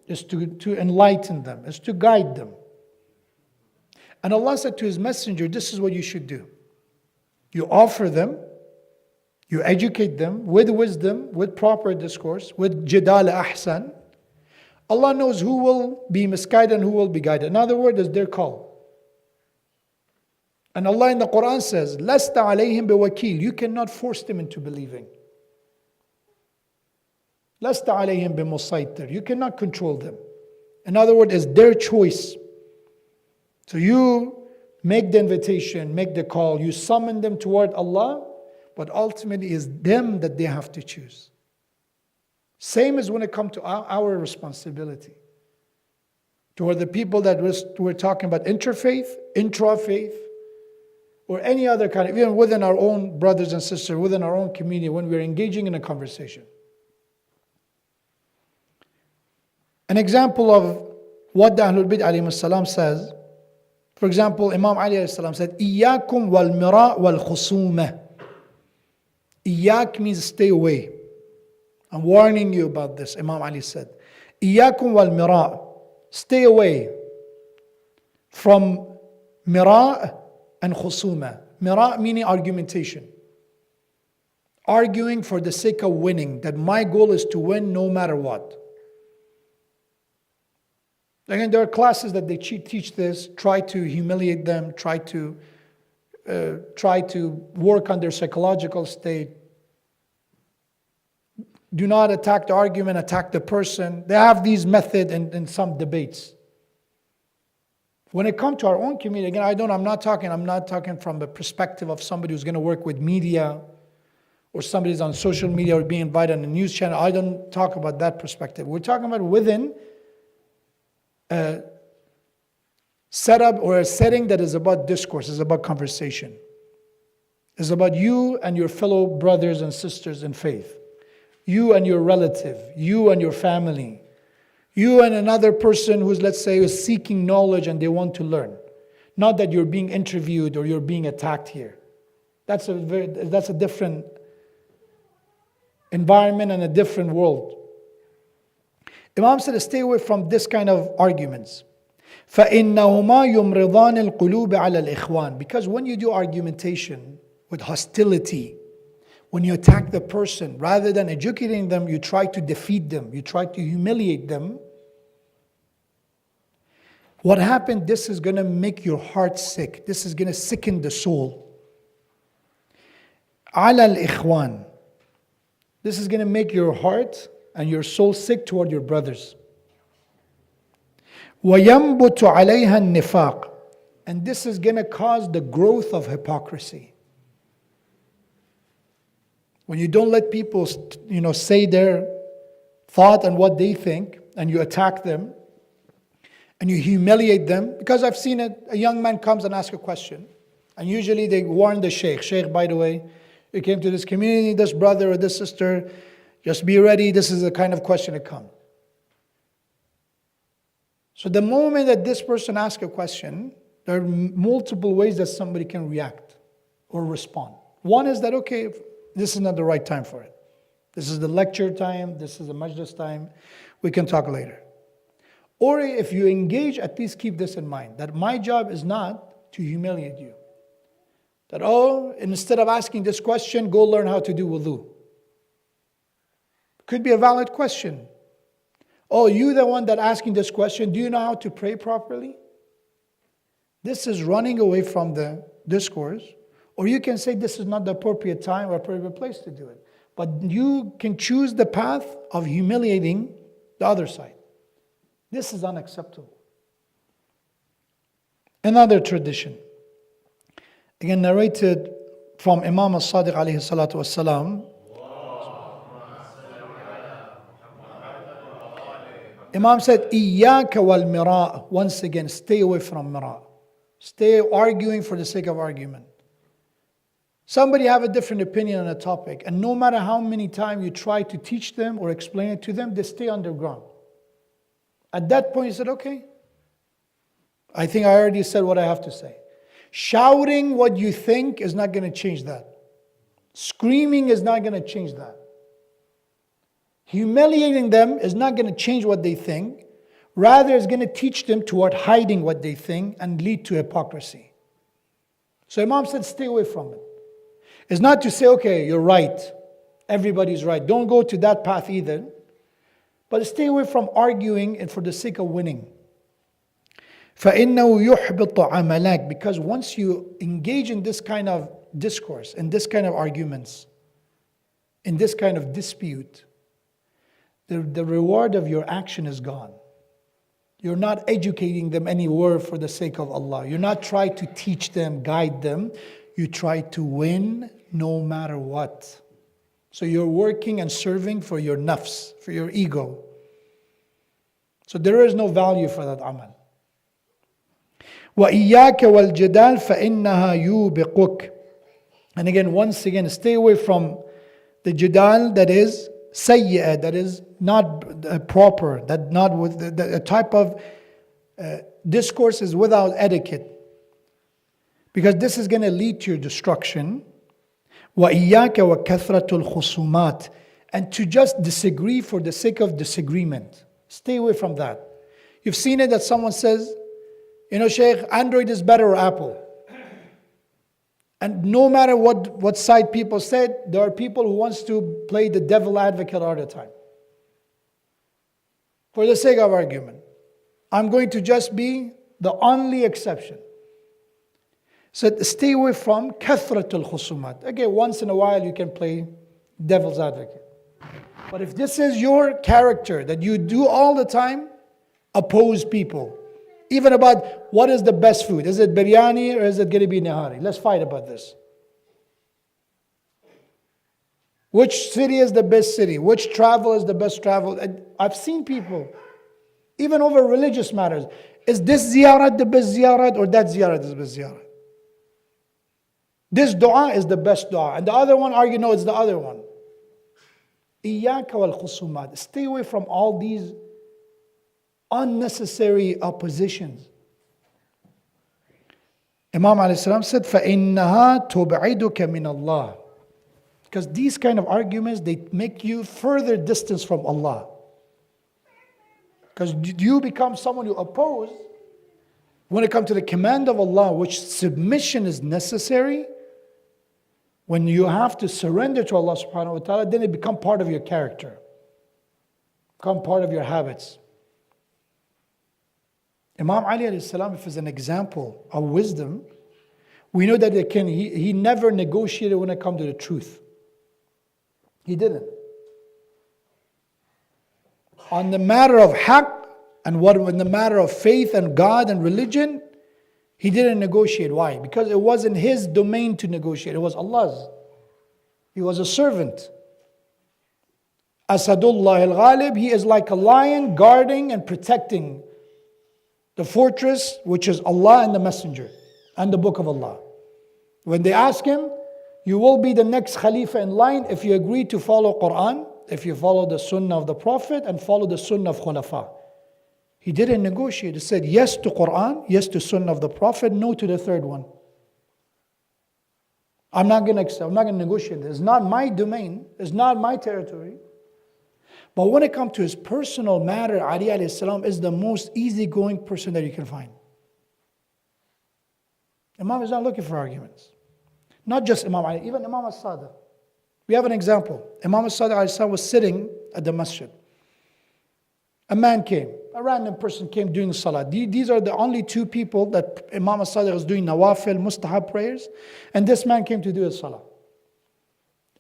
Is to enlighten them, is to guide them. And Allah said to His Messenger, this is what you should do. You offer them, you educate them with wisdom, with proper discourse, with jidal ahsan. Allah knows who will be misguided and who will be guided. In other words, it's their call. And Allah in the Quran says, لَسْتَ عَلَيْهِمْ بِوَكِيلٍ. You cannot force them into believing. لَسْتَ عَلَيْهِمْ بِمُسَيْطِرٍ. You cannot control them. In other words, it's their choice. So you make the invitation, make the call, you summon them toward Allah, but ultimately it's them that they have to choose. Same as when it comes to our responsibility. Toward the people that we're talking about interfaith, intra-faith, or any other kind of, even within our own brothers and sisters, within our own community, when we're engaging in a conversation. An example of what the Ahlul Bayt alayhi salam says, for example, Imam Ali alayhi salam said, إِيَّاكُمْ وَالْمِرَاء وَالْخُصُومَةِ. Iyak means stay away. I'm warning you about this, Imam Ali said. إِيَّاكُمْ وَالْمِرَاء. Stay away from mira' and khusuma. Mira' meaning argumentation. arguing for the sake of winning, that my goal is to win no matter what. Again, there are classes that they teach this, try to humiliate them, try to work on their psychological state. Do not attack the argument, attack the person. They have these methods in some debates. When it comes to our own community, again, I'm not talking from the perspective of somebody who's going to work with media or somebody's on social media or being invited on a news channel. I don't talk about that perspective. We're talking about within a setup or a setting that is about discourse, is about conversation. It's about you and your fellow brothers and sisters in faith. You and your relative, you and your family, you and another person who's, let's say, is seeking knowledge and they want to learn. Not that you're being interviewed or you're being attacked here. That's a different environment and a different world. Imam said, stay away from this kind of arguments. فَإِنَّهُمَا يُمْرِضَانِ الْقُلُوبِ عَلَى الْإِخْوَانِ. Because when you do argumentation with hostility, when you attack the person, rather than educating them, you try to defeat them, you try to humiliate them. What happened? This is going to make your heart sick. This is going to sicken the soul. عَلَى الْإِخْوَانِ. This is going to make your heart and your soul sick toward your brothers. وَيَنْبُتُ عَلَيْهَا النِّفَاقِ. And this is going to cause the growth of hypocrisy. When you don't let people, say their thought and what they think, and you attack them, and you humiliate them, because I've seen it, a young man comes and asks a question, and usually they warn the Shaikh. Shaikh, by the way, you came to this community, this brother or this sister, just be ready, this is the kind of question that comes. So the moment that this person asks a question, there are multiple ways that somebody can react or respond. One is that, okay, this is not the right time for it. This is the lecture time, this is the majlis time, we can talk later. Or if you engage, at least keep this in mind, that my job is not to humiliate you. That, instead of asking this question, go learn how to do wudu. Could be a valid question. You the one that asking this question, do you know how to pray properly? This is running away from the discourse. Or you can say this is not the appropriate time or appropriate place to do it. But you can choose the path of humiliating the other side. This is unacceptable. Another tradition, again narrated from Imam Sadiq alayhi salatu wassalam. Imam said, إِيَّاكَ وَالْمِرَاء. Once again, stay away from mira. Stay arguing for the sake of argument. Somebody have a different opinion on a topic, and no matter how many times you try to teach them or explain it to them, they stay underground. At that point, you said, okay, I think I already said what I have to say. Shouting what you think is not going to change that. Screaming is not going to change that. Humiliating them is not going to change what they think. Rather, it's going to teach them toward hiding what they think and lead to hypocrisy. So Imam said, stay away from it. It's not to say, okay, you're right. Everybody's right. Don't go to that path either. But stay away from arguing and for the sake of winning. فَإِنَّهُ يُحْبِطُ عَمَلَكَ. Because once you engage in this kind of discourse, in this kind of arguments, in this kind of dispute, the reward of your action is gone. You're not educating them anywhere for the sake of Allah. You're not trying to teach them, guide them. You try to win no matter what. So you're working and serving for your nafs, for your ego. So there is no value for that amal. وَإِيَّاكَ وَالْجِدَالَ فَإِنَّهَا يُوبِقُكَ. And again, once again, stay away from the jidal that is sayyi'ah, that is not proper, that not with the type of discourse is without etiquette. Because this is going to lead to your destruction. وَإِيَّاكَ وَكَثْرَةُ الْخُصُومَاتِ. And to just disagree for the sake of disagreement. Stay away from that. You've seen it that someone says, Shaykh, Android is better or Apple? And no matter what side people said, there are people who wants to play the devil advocate all the time. For the sake of argument, I'm going to just be the only exception. So stay away from kathratul khusumat. Again, once in a while you can play devil's advocate. But if this is your character that you do all the time, oppose people. Even about what is the best food. Is it biryani or is it going to be nihari? Let's fight about this. Which city is the best city? Which travel is the best travel? I've seen people, even over religious matters. Is this ziyarat the best ziyarat or that ziyarat is the best ziyarat? This dua is the best dua. And the other one argue, no, it's the other one. Iyaka wal khusumat. Stay away from all these unnecessary oppositions. Imam alayhi salam said, فَإِنَّهَا تُبْعِدُكَ مِنَ اللَّهِ. Because these kind of arguments, they make you further distance from Allah. Because you become someone who oppose. When it comes to the command of Allah, which submission is necessary, when you have to surrender to Allah subhanahu wa ta'ala, then it becomes part of your character. Become part of your habits. Imam Ali alayhi salam, if is an example of wisdom, we know that he never negotiated when it comes to the truth. He didn't. On the matter of haqq, and in the matter of faith and God and religion, he didn't negotiate. Why? Because it wasn't his domain to negotiate. It was Allah's. He was a servant. Asadullah al-Ghalib, he is like a lion guarding and protecting the fortress, which is Allah and the Messenger and the Book of Allah. When they ask him, you will be the next Khalifa in line if you agree to follow Quran, if you follow the Sunnah of the Prophet and follow the Sunnah of Khulafa. He didn't negotiate. He said yes to Quran, yes to Sunnah of the Prophet, no to the third one. I'm not going to negotiate this. It's not my domain. It's not my territory. But when it comes to his personal matter, Ali alayhi salam is the most easygoing person that you can find. Imam is not looking for arguments. Not just Imam Ali, even Imam al-Sadiq. We have an example. Imam al-Sadiq alayhi salam was sitting at the masjid. A man came, a random person came doing salah. These are the only two people that Imam al-Sadiq was doing nawafil, mustahab prayers. And this man came to do his salah.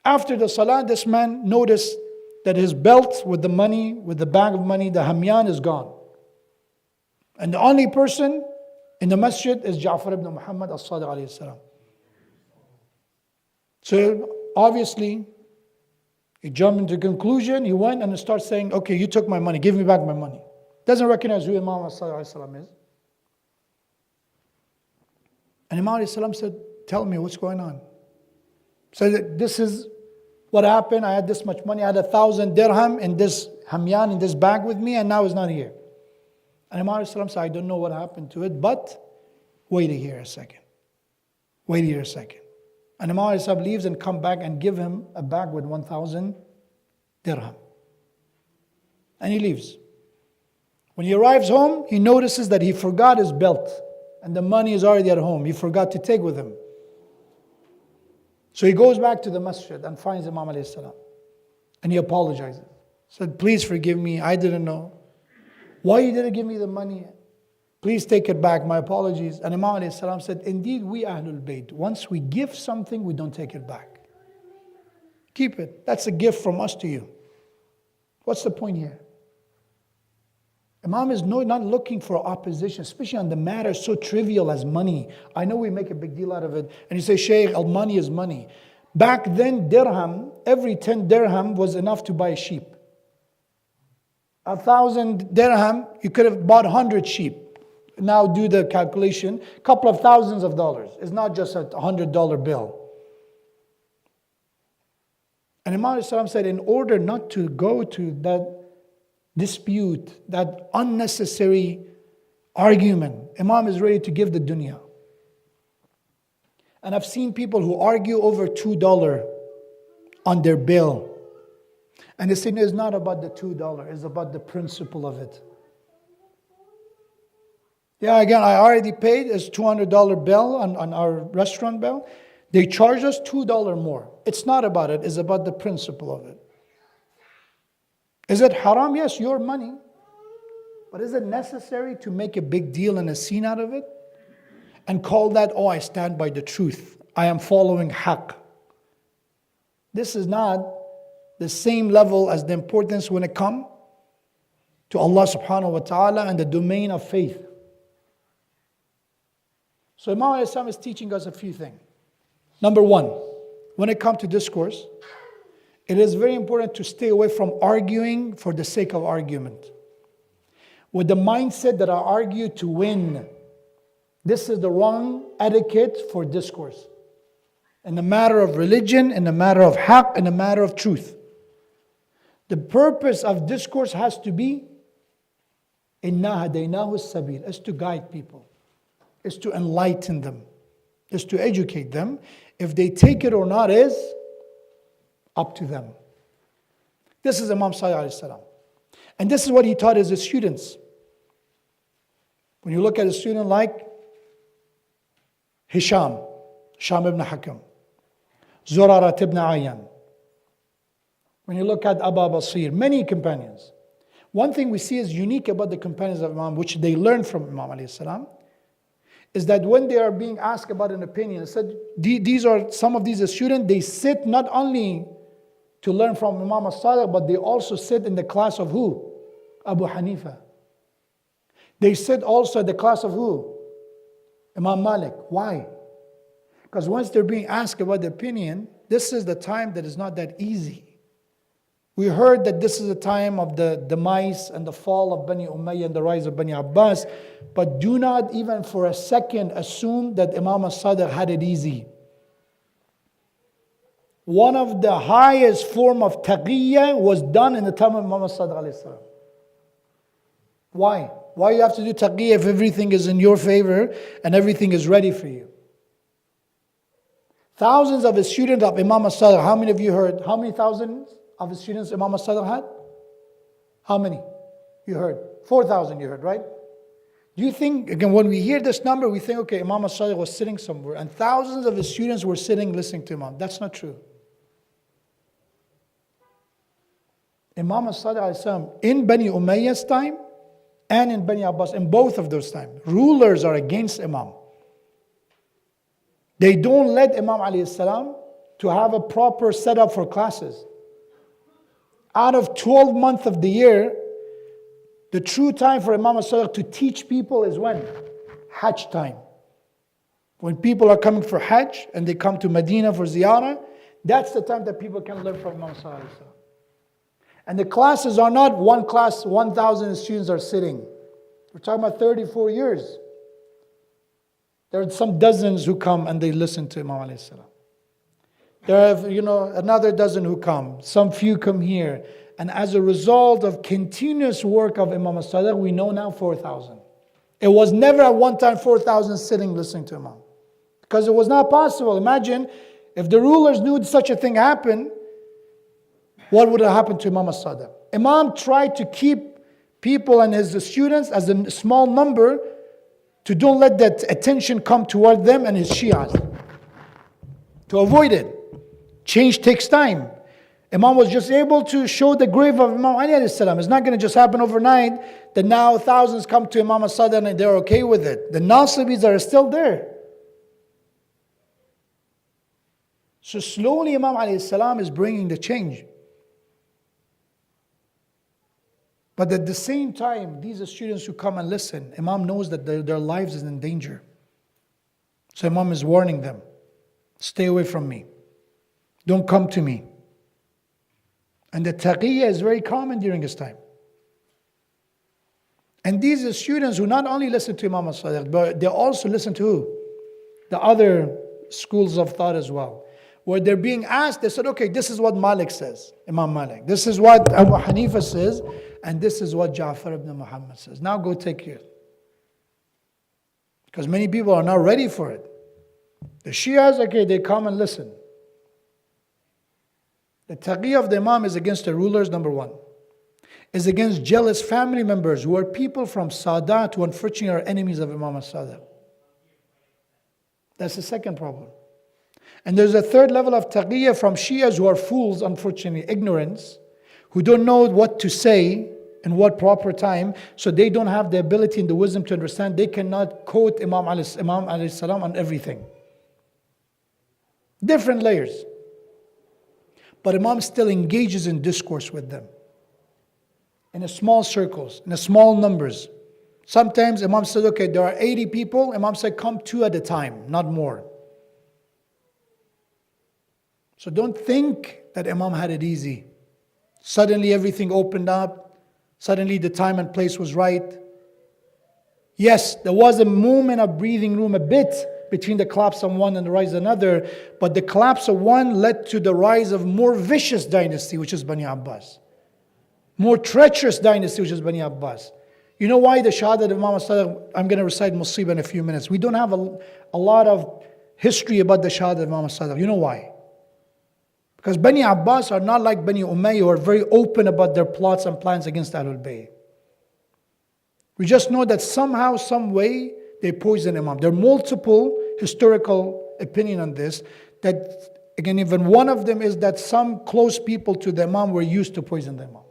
After the salah, this man noticed that his belt with the money, with the bag of money, the hamyan is gone. And the only person in the masjid is Jafar ibn Muhammad al-Sadiq alayhi salam. So obviously, he jumped into conclusion, he went and started saying, okay, you took my money, give me back my money. Doesn't recognize who Imam al-Salam is. And Imam al-Salam said, tell me what's going on. So this is what happened. I had this much money. I had 1,000 dirham in this hamyan, in this bag with me, and now it's not here. And Imam al-Salam said, I don't know what happened to it, but wait here a second. Wait here a second. And Imam al-Salam leaves and come back and give him a bag with 1,000 dirham. And he leaves. When he arrives home, he notices that he forgot his belt. And the money is already at home. He forgot to take with him. So he goes back to the masjid and finds Imam alayhi salam. And he apologizes. Said, please forgive me, I didn't know. Why you didn't give me the money? Please take it back, my apologies. And Imam alayhi salam said, indeed we Ahlul Bayt, once we give something, we don't take it back. Keep it. That's a gift from us to you. What's the point here? Imam is not looking for opposition, especially on the matter so trivial as money. I know we make a big deal out of it. And you say, Shaykh, money is money. Back then, dirham, every 10 dirham was enough to buy a sheep. 1,000 dirham, you could have bought 100 sheep. Now do the calculation, a couple of thousands of dollars. It's not just a $100 bill. And Imam al-Salam said, in order not to go to that dispute, that unnecessary argument, Imam is ready to give the dunya. And I've seen people who argue over $2 on their bill. And they say, no, it's not about the $2, it's about the principle of it. Yeah, again, I already paid this $200 bill on our restaurant bill. They charge us $2 more. It's not about it, it's about the principle of it. Is it haram? Yes, your money. But is it necessary to make a big deal and a scene out of it? And call that, oh, I stand by the truth. I am following haqq. This is not the same level as the importance when it comes to Allah subhanahu wa ta'ala and the domain of faith. So Imam al-Islam is teaching us a few things. Number one, when it comes to discourse, it is very important to stay away from arguing for the sake of argument. With the mindset that I argue to win. This is the wrong etiquette for discourse. In the matter of religion, in the matter of haqq, in the matter of truth. The purpose of discourse has to be إِنَّا هَدَيْنَاهُ السَّبِيلِ, is to guide people, is to enlighten them, is to educate them. If they take it or not is up to them. This is Imam Sadiq alayhi salam. And this is what he taught his students. When you look at a student like Hisham ibn Hakam, Zurarat ibn Ayyan. When you look at Abu Basir, many companions. One thing we see is unique about the companions of Imam, which they learned from Imam alayhi salam, is that when they are being asked about an opinion, it said these are some of these students, they sit not only to learn from Imam al-Sadiq, but they also sit in the class of who? Abu Hanifa. They sit also in the class of who? Imam Malik. Why? Because once they're being asked about the opinion, this is the time that is not that easy. We heard that this is the time of the demise and the fall of Bani Umayyah and the rise of Bani Abbas. But do not even for a second assume that Imam al-Sadiq had it easy. One of the highest form of taqiyya was done in the time of Imam al-Sadiq alayhi salam. Why? Why you have to do taqiyya if everything is in your favor and everything is ready for you? Thousands of the students of Imam al-Sadiq, how many of you heard? How many thousands of the students Imam al-Sadiq had? How many? You heard? 4,000 you heard, right? Do you think, again, when we hear this number, we think, okay, Imam al-Sadiq was sitting somewhere and thousands of his students were sitting listening to Imam. That's not true. Imam al-Sadiq in Bani Umayyah's time and in Bani Abbas, in both of those times, rulers are against Imam. They don't let Imam alayhi salam to have a proper setup for classes. Out of 12 months of the year, the true time for Imam al-Sadiq to teach people is when? Hajj time. When people are coming for Hajj and they come to Medina for ziyarah, that's the time that people can learn from Imam al-Sadiq. And the classes are not one class, 1,000 students are sitting. We're talking about 34 years. There are some dozens who come and they listen to Imam alayhi salam. There are, another dozen who come. Some few come here. And as a result of continuous work of Imam al-Sadiq, we know now 4,000. It was never at one time 4,000 sitting listening to Imam. Because it was not possible. Imagine if the rulers knew such a thing happened, what would have happened to Imam al-Sadiq? Imam tried to keep people and his students as a small number to don't let that attention come toward them and his Shias. To avoid it. Change takes time. Imam was just able to show the grave of Imam Ali alayhi salam. It's not going to just happen overnight that now thousands come to Imam al-Sadiq and they're okay with it. The Nasibis are still there. So slowly Imam alayhi salam is bringing the change. But at the same time, these are students who come and listen. Imam knows that their lives is in danger. So Imam is warning them. Stay away from me. Don't come to me. And the taqiyya is very common during his time. And these are students who not only listen to Imam al-Sadiq, but they also listen to who? The other schools of thought as well. Where they're being asked, they said, okay, this is what Malik says, Imam Malik. This is what Abu Hanifa says, and this is what Jafar ibn Muhammad says. Now go take it. Because many people are not ready for it. The Shias, okay, they come and listen. The taqiyya of the Imam is against the rulers, number one. Is against jealous family members who are people from Sadat who unfortunately are enemies of Imam al-Sadiq. That's the second problem. And there's a third level of taqiyya from Shias who are fools, unfortunately, ignorance, who don't know what to say in what proper time, so they don't have the ability and the wisdom to understand. They cannot quote Imam alayhi salam on everything. Different layers. But Imam still engages in discourse with them. In a small circles, in a small numbers. Sometimes Imam said, okay, there are 80 people. Imam said, come 2 at a time, not more. So don't think that Imam had it easy. Suddenly everything opened up. Suddenly the time and place was right. Yes, there was a moment of breathing room a bit between the collapse of one and the rise of another, but the collapse of one led to the rise of more vicious dynasty, which is Bani Abbas. More treacherous dynasty, which is Bani Abbas. You know why the Shahada of Imam Sadiq? I'm going to recite Musibah in a few minutes. We don't have a lot of history about the Shahada of Imam Sadiq. You know why? Because Bani Abbas are not like Bani Umayyah, who are very open about their plots and plans against Ahlul Bayt. We just know that somehow, some way, they poisoned Imam. There are multiple historical opinions on this. That, again, even one of them is that some close people to the Imam were used to poison the Imam.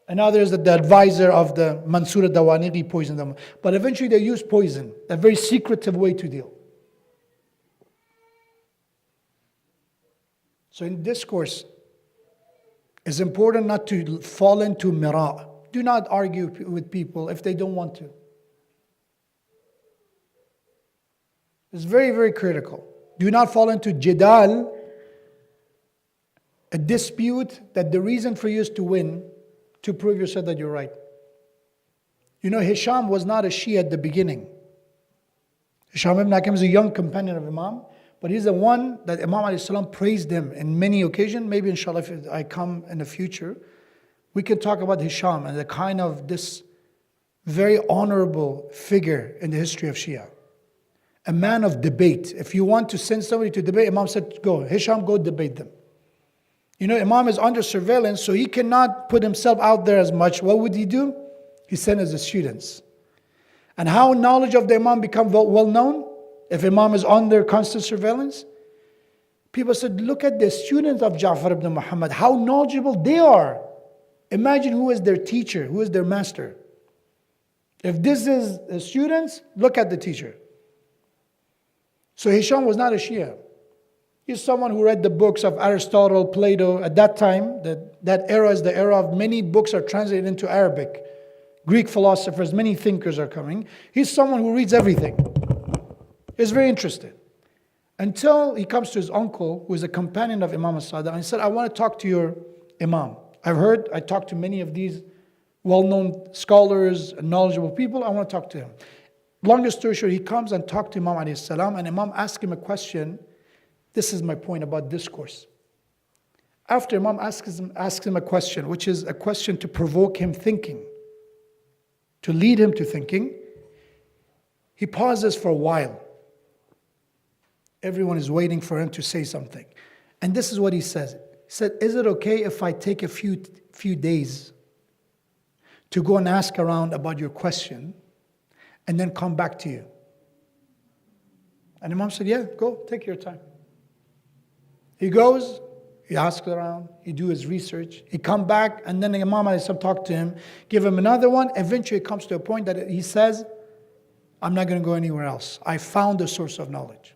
Another is that the advisor of the Mansur al-Dawaniqi poisoned them. But eventually they used poison, a very secretive way to deal. So in discourse, it's important not to fall into mira'. Do not argue with people if they don't want to. It's very, very critical. Do not fall into jidal, a dispute that the reason for you is to win, to prove yourself that you're right. You know, Hisham was not a Shia at the beginning. Hisham ibn Hakim is a young companion of Imam, but he's the one that Imam alayhi salam praised him in many occasions. Maybe inshallah if I come in the future, we can talk about Hisham and the kind of this very honorable figure in the history of Shia. A man of debate. If you want to send somebody to debate, Imam said, go, Hisham, go debate them. You know, Imam is under surveillance, so he cannot put himself out there as much. What would he do? He sent his students. And how knowledge of the Imam become well known? If Imam is under constant surveillance? People said, look at the students of Jafar ibn Muhammad, how knowledgeable they are. Imagine who is their teacher, who is their master. If this is the students, look at the teacher. So Hisham was not a Shia. He's someone who read the books of Aristotle, Plato. At that time, that era is the era of many books are translated into Arabic. Greek philosophers, many thinkers are coming. He's someone who reads everything. He's very interested. Until he comes to his uncle, who is a companion of Imam al-Sadiq, and he said, I want to talk to your Imam. I talked to many of these well-known scholars and knowledgeable people. I want to talk to him. Longest story short, he comes and talks to Imam alayhi salam, and Imam asks him a question. This is my point about discourse. After Imam asks him a question, which is a question to provoke him thinking, to lead him to thinking, he pauses for a while. Everyone is waiting for him to say something. And this is what he says. He said, is it okay if I take a few days to go and ask around about your question and then come back to you? And Imam said, yeah, go, take your time. He goes, he asks around, he do his research, he come back, and then the Imam talk to him, give him another one. Eventually it comes to a point that he says, I'm not going to go anywhere else. I found a source of knowledge.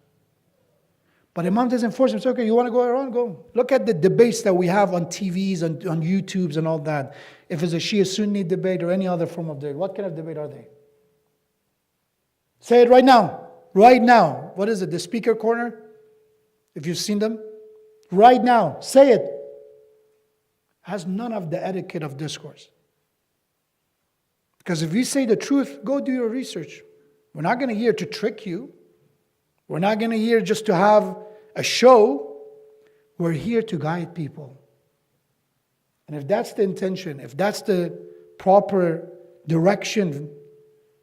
But Imam doesn't force him. It's okay, you want to go around, go. Look at the debates that we have on TVs, on YouTubes and all that. If it's a Shia Sunni debate or any other form of debate, what kind of debate are they? Say it right now. Right now. What is it? The speaker corner? If you've seen them? Right now. Say it. Has none of the etiquette of discourse. Because if you say the truth, go do your research. We're not going to here to trick you. We're not going to here just to have a show. We're here to guide people. And if that's the intention, if that's the proper direction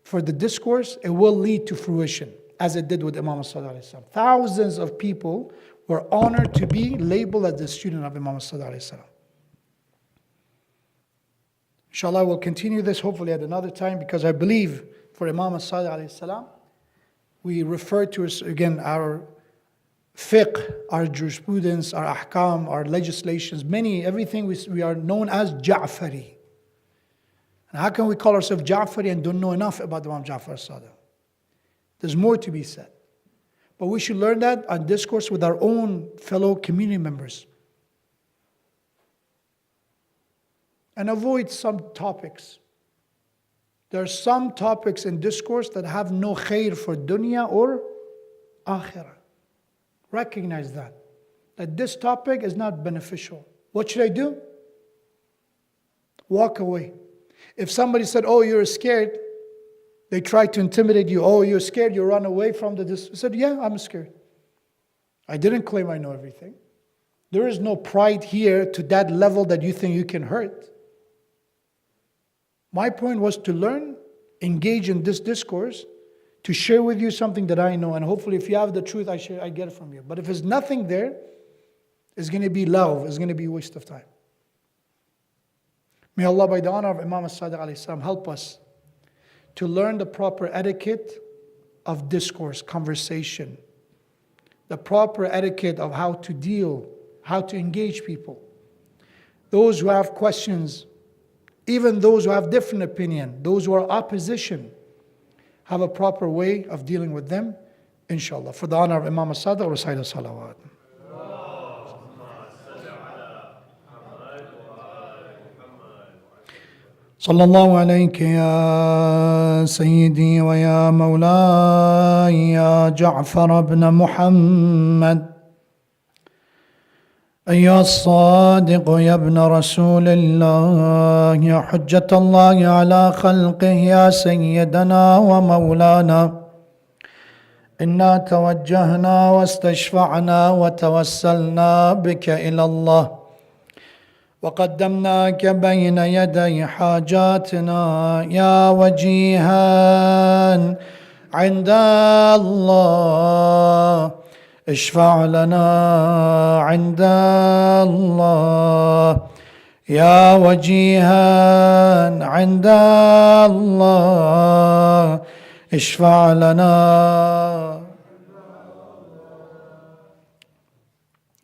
for the discourse, it will lead to fruition, as it did with Imam al-Sadiq. Thousands of people were honored to be labeled as the student of Imam al-Sadiq. Inshallah, we'll continue this hopefully at another time, because I believe for Imam al-Sadiq, we refer to, again, our fiqh, our jurisprudence, our ahkam, our legislations, everything we are known as Ja'fari. And how can we call ourselves Ja'fari and don't know enough about Imam Jafar Sadiq? There's more to be said. But we should learn that on discourse with our own fellow community members. And avoid some topics. There are some topics in discourse that have no khair for dunya or akhirah. Recognize that this topic is not beneficial. What should I do? Walk away. If somebody said, oh, you're scared, they tried to intimidate you. Oh, you're scared, you run away from this. I said, yeah, I'm scared. I didn't claim I know everything. There is no pride here to that level that you think you can hurt. My point was to learn, engage in this discourse, to share with you something that I know. And hopefully if you have the truth, I get it from you. But if there's nothing there, it's going to be lagh, it's going to be a waste of time. May Allah, by the honor of Imam Sadiq alayhi salam, help us to learn the proper etiquette of discourse, conversation, the proper etiquette of how to deal, how to engage people. Those who have questions, even those who have different opinion, those who are opposition, have a proper way of dealing with them, inshallah. For the honor of Imam Sadiq, recite a salawat. صلى الله عليك يا سيدي ويا مولاي يا جعفر بن محمد أيها الصادق يا ابن رسول الله يا حجة الله على خلقه يا سيدنا ومولانا إنا توجهنا واستشفعنا وتوسلنا بك إلى الله وقدمناك بين يدي حاجاتنا يا وجيها عند الله اشفع لنا عند الله يا وجيها عند الله اشفع لنا.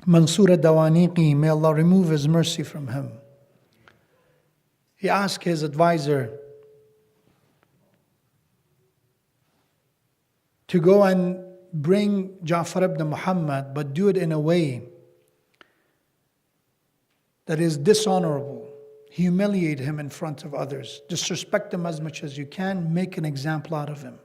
Mansur ad-Dawaniqi, may Allah remove His mercy from him. He asked his advisor to go and bring Jafar ibn Muhammad, but do it in a way that is dishonorable. Humiliate him in front of others. Disrespect him as much as you can. Make an example out of him.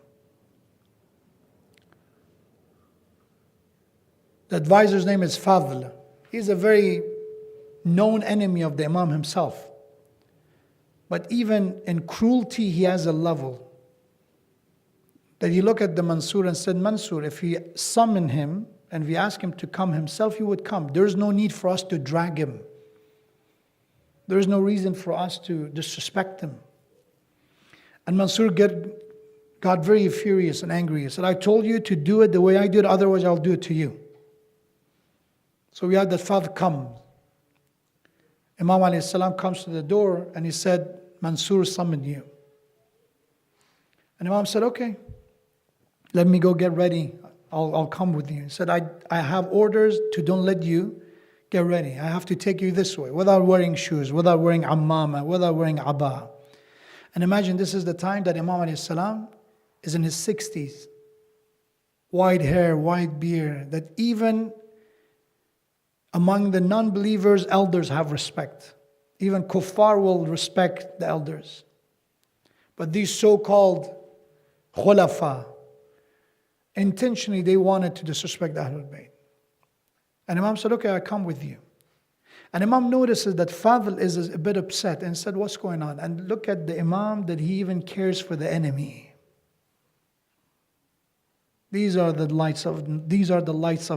The advisor's name is Fadl. He's a very known enemy of the Imam himself. But even in cruelty, he has a level that he looked at the Mansur and said, Mansur, if we summon him and we ask him to come himself, he would come. There's no need for us to drag him. There's no reason for us to disrespect him. And Mansur got very furious and angry. He said, I told you to do it the way I do it, otherwise I'll do it to you. So we had that father come. Imam alayhi salam comes to the door and he said, Mansur summoned you. And Imam said, okay, let me go get ready. I'll come with you. He said, I have orders to don't let you get ready. I have to take you this way, without wearing shoes, without wearing ammama, without wearing abba. And imagine this is the time that Imam alayhi salam is in his 60s. White hair, white beard, that even among the non-believers, elders have respect. Even kuffar will respect the elders. But these so-called khulafa, intentionally they wanted to disrespect the Ahlul Bayt. And Imam said, okay, I come with you. And Imam notices that Fadl is a bit upset and said, what's going on? And look at the Imam, that he even cares for the enemy. These are the lights of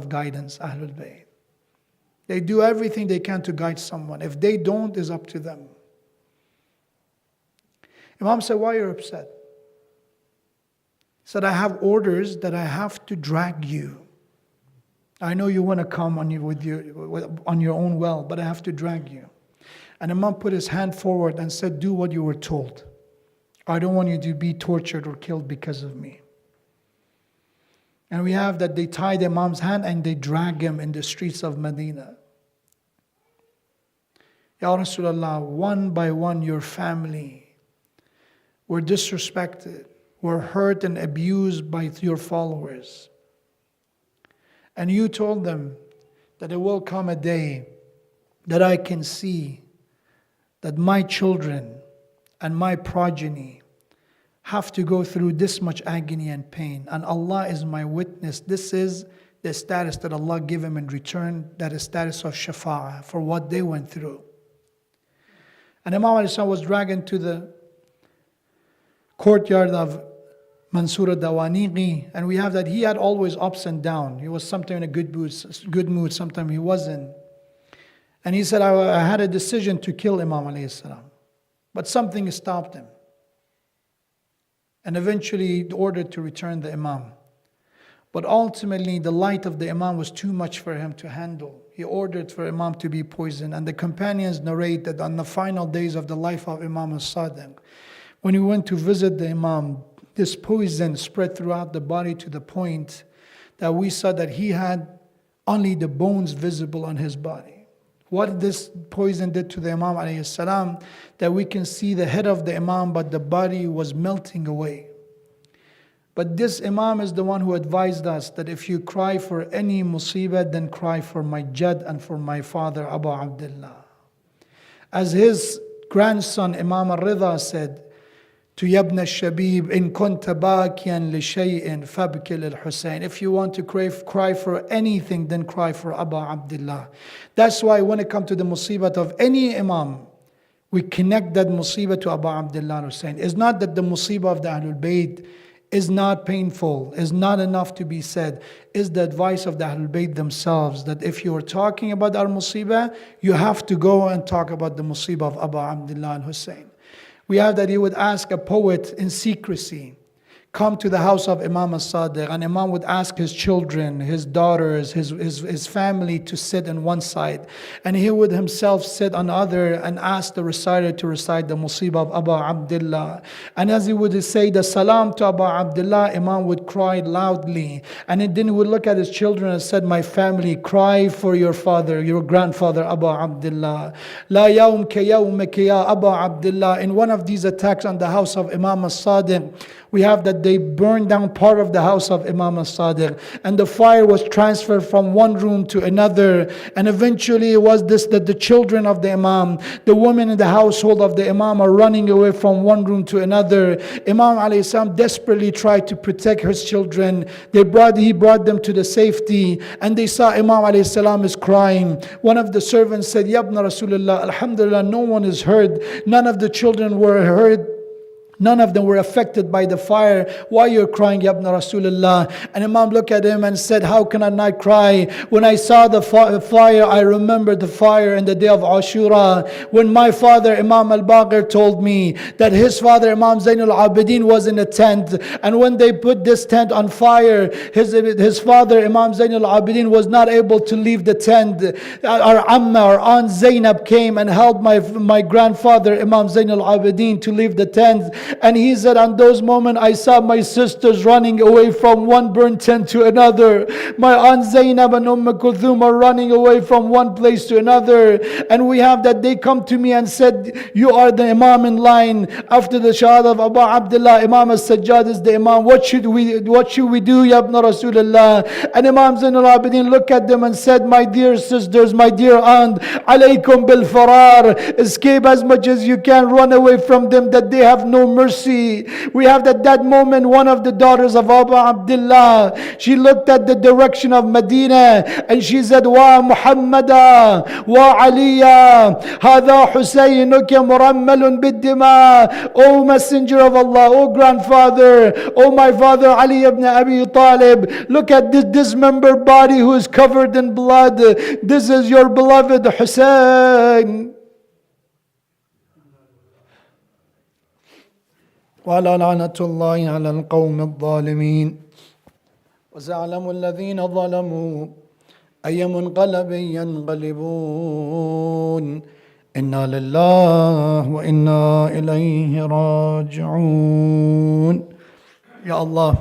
guidance, Ahlul Bayt. They do everything they can to guide someone. If they don't, it's up to them. Imam said, why are you upset? He said, I have orders that I have to drag you. I know you want to come on your own well, but I have to drag you. And Imam put his hand forward and said, do what you were told. I don't want you to be tortured or killed because of me. And we have that they tie the Imam's hand and they drag him in the streets of Medina. Ya Rasulullah, one by one your family were disrespected, were hurt and abused by your followers. And you told them that there will come a day that I can see that my children and my progeny have to go through this much agony and pain. And Allah is my witness. This is the status that Allah gave him in return, that is status of shafa'ah for what they went through. And Imam was dragged to the courtyard of Mansur Dawaniqi, and we have that he had always ups and downs. He was sometimes in a good mood, sometimes he wasn't. And he said, I had a decision to kill Imam alayhi salam, but something stopped him. And eventually he ordered to return the Imam. But ultimately the light of the Imam was too much for him to handle. He ordered for Imam to be poisoned. And the companions narrate that on the final days of the life of Imam al-Sadiq, when he went to visit the Imam, this poison spread throughout the body to the point that we saw that he had only the bones visible on his body. What this poison did to the Imam alayhi salam, that we can see the head of the Imam, but the body was melting away. But this Imam is the one who advised us that if you cry for any musibah, then cry for my Jad and for my father Abu Abdullah. As his grandson Imam al-Ridha said to Yabna al-Shabib, in kunta bakiyan li shay'in fabki lil-Husayn. If you want to cry for anything, then cry for Abu Abdullah. That's why when it comes to the musibah of any Imam, we connect that musibah to Abu Abdullah Hussain. It's not that the musibah of the Ahlul Bayt is not painful, is not enough to be said. Is the advice of the Ahlul Bayt themselves that if you are talking about our musibah, you have to go and talk about the musibah of Abu Abdullah Hussain. We have that he would ask a poet in secrecy, come to the house of Imam al-Sadiq, and Imam would ask his children, his daughters, his family to sit on one side, and he would himself sit on the other and ask the reciter to recite the musibah of Abu Abdullah. And as he would say the salam to Abu Abdullah, Imam would cry loudly, and then he would look at his children and said, my family, cry for your father, your grandfather Abu Abdullah. La yawm ka yawmika ya Abu Abdullah. In one of these attacks on the house of Imam al-Sadiq, we have that they burned down part of the house of Imam al-Sadiq, and the fire was transferred from one room to another. And eventually it was this, that the children of the Imam, the women in the household of the Imam are running away from one room to another. Imam alayhi salam desperately tried to protect his children. He brought them to the safety, and they saw Imam alayhi salam is crying. One of the servants said, Yabna Rasulullah, alhamdulillah, no one is hurt. None of the children were hurt. None of them were affected by the fire. Why you're crying, Yabna Rasulullah? And Imam looked at him and said, how can I not cry? When I saw the fire, I remembered the fire in the day of Ashura. When my father, Imam al-Baqir, told me that his father, Imam Zainul Abidin, was in a tent. And when they put this tent on fire, his father, Imam Zainul Abidin, was not able to leave the tent. Our Amma, our Aunt Zainab, came and helped my grandfather, Imam Zainul Abidin, to leave the tent. And he said, on those moments, I saw my sisters running away from one burnt tent to another. My Aunt Zainab and Kulthum are running away from one place to another. And we have that they come to me and said, you are the Imam in line. After the Shahada of Abu Abdullah, Imam al-Sajjad is the Imam. What should we do, Yabna Rasulullah? And Imam Zainul Abidin looked at them and said, my dear sisters, my dear aunt, alaykum bil farar. Escape as much as you can, run away from them, that they have no mercy. We have that moment, one of the daughters of Abu Abdullah, she looked at the direction of Medina and she said, Wa Muhammada, Wa Aliya, Hada Husaynuka murammalun biddima. O Messenger of Allah, O grandfather, O my father Ali ibn Abi Talib, look at this dismembered body who is covered in blood. This is your beloved Husayn. وعلى لعنة الله على القوم الظالمين وسيعلم الذين ظلموا أي منقلب ينقلبون إنا لله وإنا إليه راجعون. Ya Allah,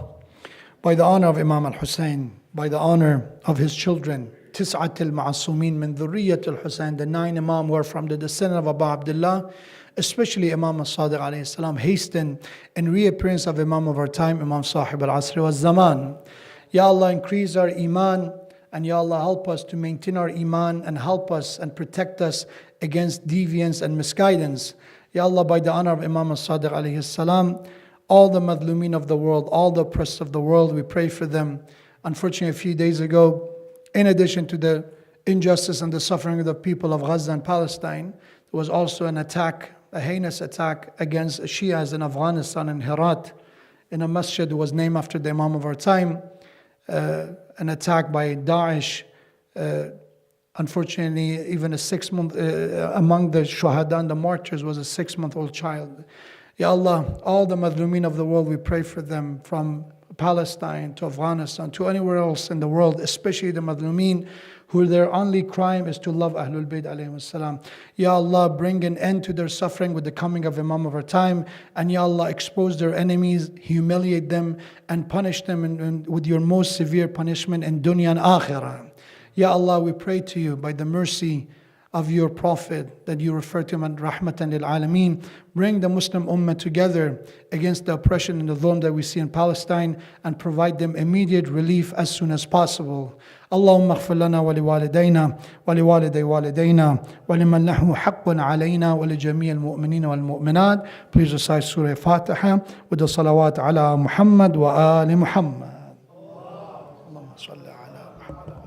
by the honor of Imam al-Hussein, by the honor of his children, Tis'at al-Ma'asumin min dhurriyyat al-Hussein, the 9 Imam were from the descendant of Abu Abdullah, especially Imam al-Sadiq alayhi salam, hasten in reappearance of Imam of our time, Imam Sahib al-Asr wa Zaman. Ya Allah, increase our Iman, and Ya Allah, help us to maintain our Iman and help us and protect us against deviance and misguidance. Ya Allah, by the honor of Imam al-Sadiq alayhi salam, all the madlumin of the world, all the oppressed of the world, we pray for them. Unfortunately, a few days ago, in addition to the injustice and the suffering of the people of Gaza and Palestine, there was also an attack, a heinous attack against Shias in Afghanistan and Herat, in a masjid that was named after the Imam of our time, an attack by Daesh. Unfortunately, even a 6-month, among the shuhada and the martyrs was a 6-month-old child. Ya Allah, all the madlumin of the world, we pray for them, from Palestine to Afghanistan to anywhere else in the world, especially the madlumin who their only crime is to love Ahlul Bayt alayhim salam. Ya Allah, bring an end to their suffering with the coming of Imam of our time, and Ya Allah, expose their enemies, humiliate them, and punish them with your most severe punishment in dunya and akhirah. Ya Allah, we pray to you by the mercy of your Prophet that you refer to him as Rahmatan lil Alameen. Bring the Muslim Ummah together against the oppression and the dhulm that we see in Palestine, and provide them immediate relief as soon as possible. اللهم اغفر لنا ولوالدينا ولوالدي والدينا ولمن له حق علينا ولجميع المؤمنين والمؤمنات. Please recite Surah Fatiha with the salawat ala Muhammad wa ali Muhammad. اللهم صل على محمد.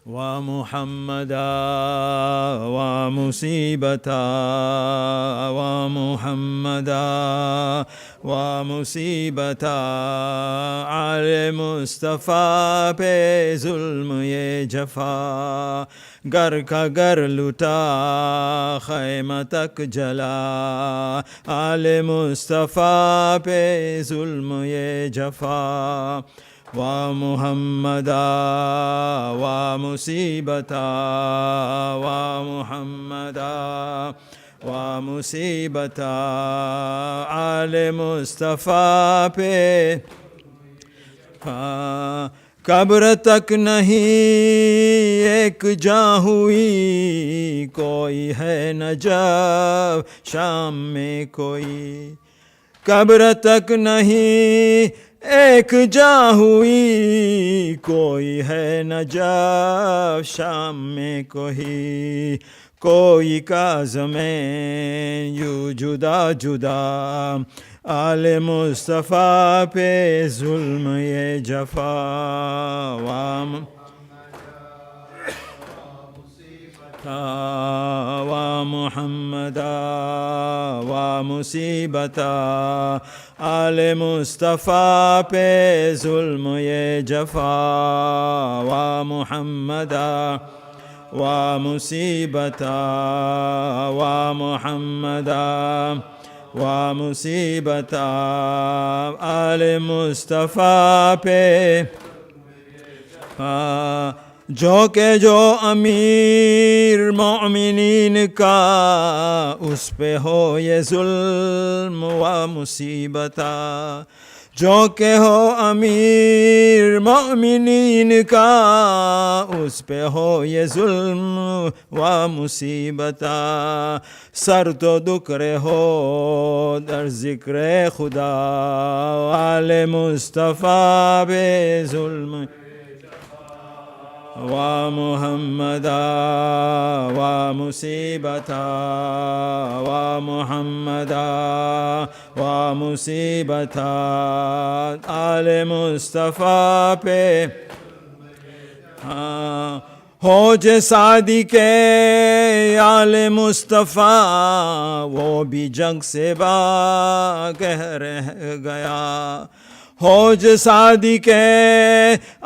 ومحمدا ومصيبتا ومحمدا ومصیبتا عالِ مصطفیٰ پہ ظلم یہ جفا گر کا گر لٹا خیمہ تک جلا آلِ مصطفیٰ پہ ظلم یہ جفا و محمدا و مصیبتا و محمدا و مصیبتا آلِ مصطفیٰ پہ قبر تک نہیں ایک جاں ہوئی کوئی ہے نجف شام میں کوئی قبر تک نہیں ایک جاں ہوئی کوئی ہے نجف شام میں کوئی کاظم یوں جدا جدا آلِ مصطفیٰ پہ ظلم یہ جفا و محمدا و مصیبتا آلِ مصطفیٰ پہ ظلم یہ جفا و محمدا و مصیبتا و محمدا و مصیبتا آلِ مصطفیٰ پہ جو امیر مومنین کا اس پہ ہو یہ ظلم و مصیبتا جو کہ ہو امیر مومنین کا اس پہ ہو یہ ظلم و مصیبتا سر تو دکرے ہو در ذکر خدا آلِ مصطفیٰ بے ظلم و محمدا و مصیبتا و محمدا و مصیبتا آلِ مصطفیٰ پہ ہو جو صادق آلِ مصطفیٰ وہ بھی جنگ سے باغہ رہ گیا ہو جو صادق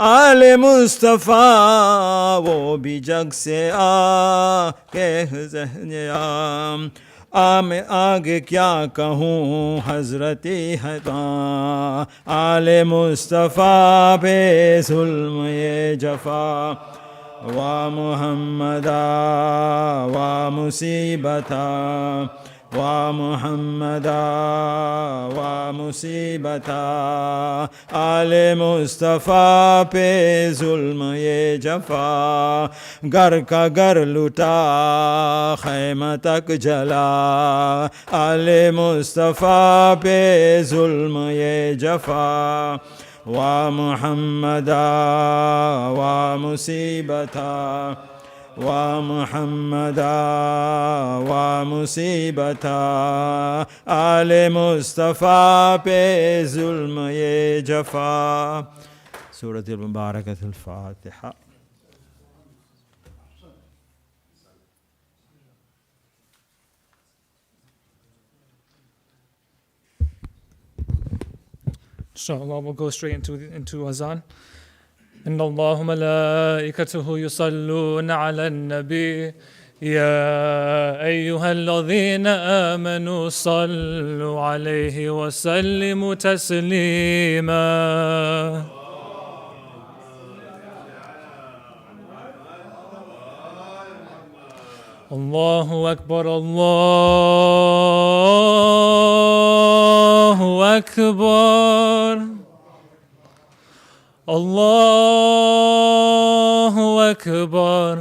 آلِ مصطفیٰ وہ بھی جگ سے میں آگے کیا کہوں حضرت آلِ مصطفیٰ پہ ظلم یہ جفا ومحمدا ومصيبتا ومحمدا ومصيبتا آل مصطفیٰ پہ ظلم یہ جفا گر کا گر لٹا خیمہ تک جلا آل مصطفیٰ پہ ظلم یہ جفا ومحمدا ومصیبتا ومحمدا ومصیبتا آل مصطفیٰ پہ ظلم یہ جفا. سورة المباركة الفاتحة. Inshallah, we'll go straight into azan. إن الله ملائكته يصلون على النبي يا أيها الذين آمنوا صلوا عليه وسلموا تسليما. الله أكبر الله أكبر الله أكبر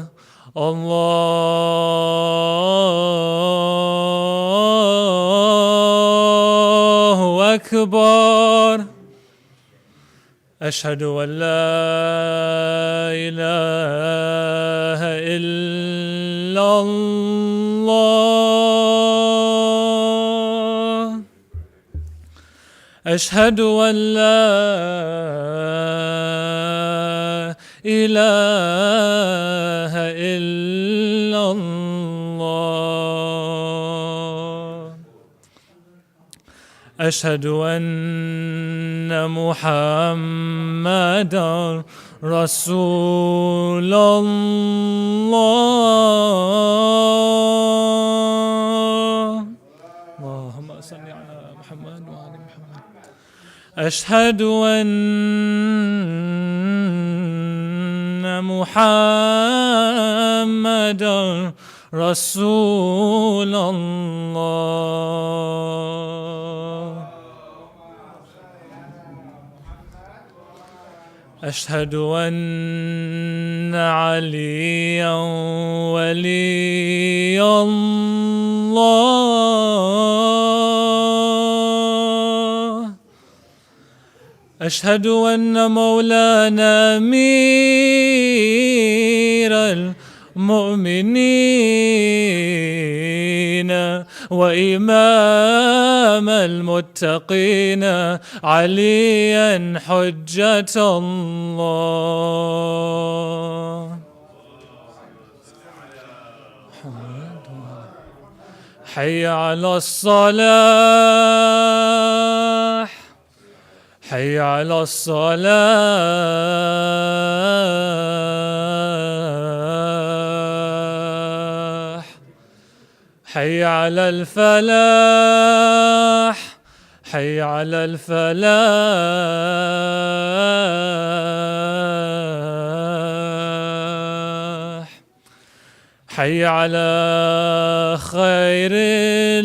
الله أكبر. أشهد أن لا إله إلا الله. أشهد أن لا إله إلا الله. أشهد أن محمدا رسول الله. اللهم صل على محمد وآل محمد. أشهد أن محمدا رسول الله. أشهد أن عليا ولي الله. أشهد أن مولانا أمير المؤمنين وإمام المتقين عليا حجة الله. حي على الصلاة حي على الصلاة حي على الفلاح حي على الفلاح حي على خير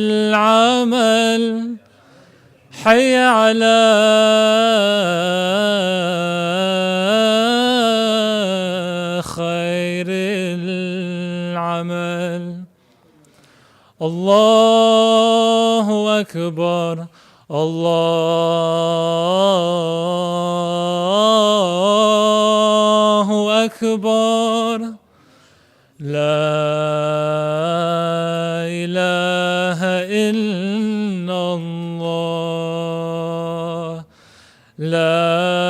العمل حي على خير العمل. الله أكبر الله أكبر. لا إله إلا الله. لا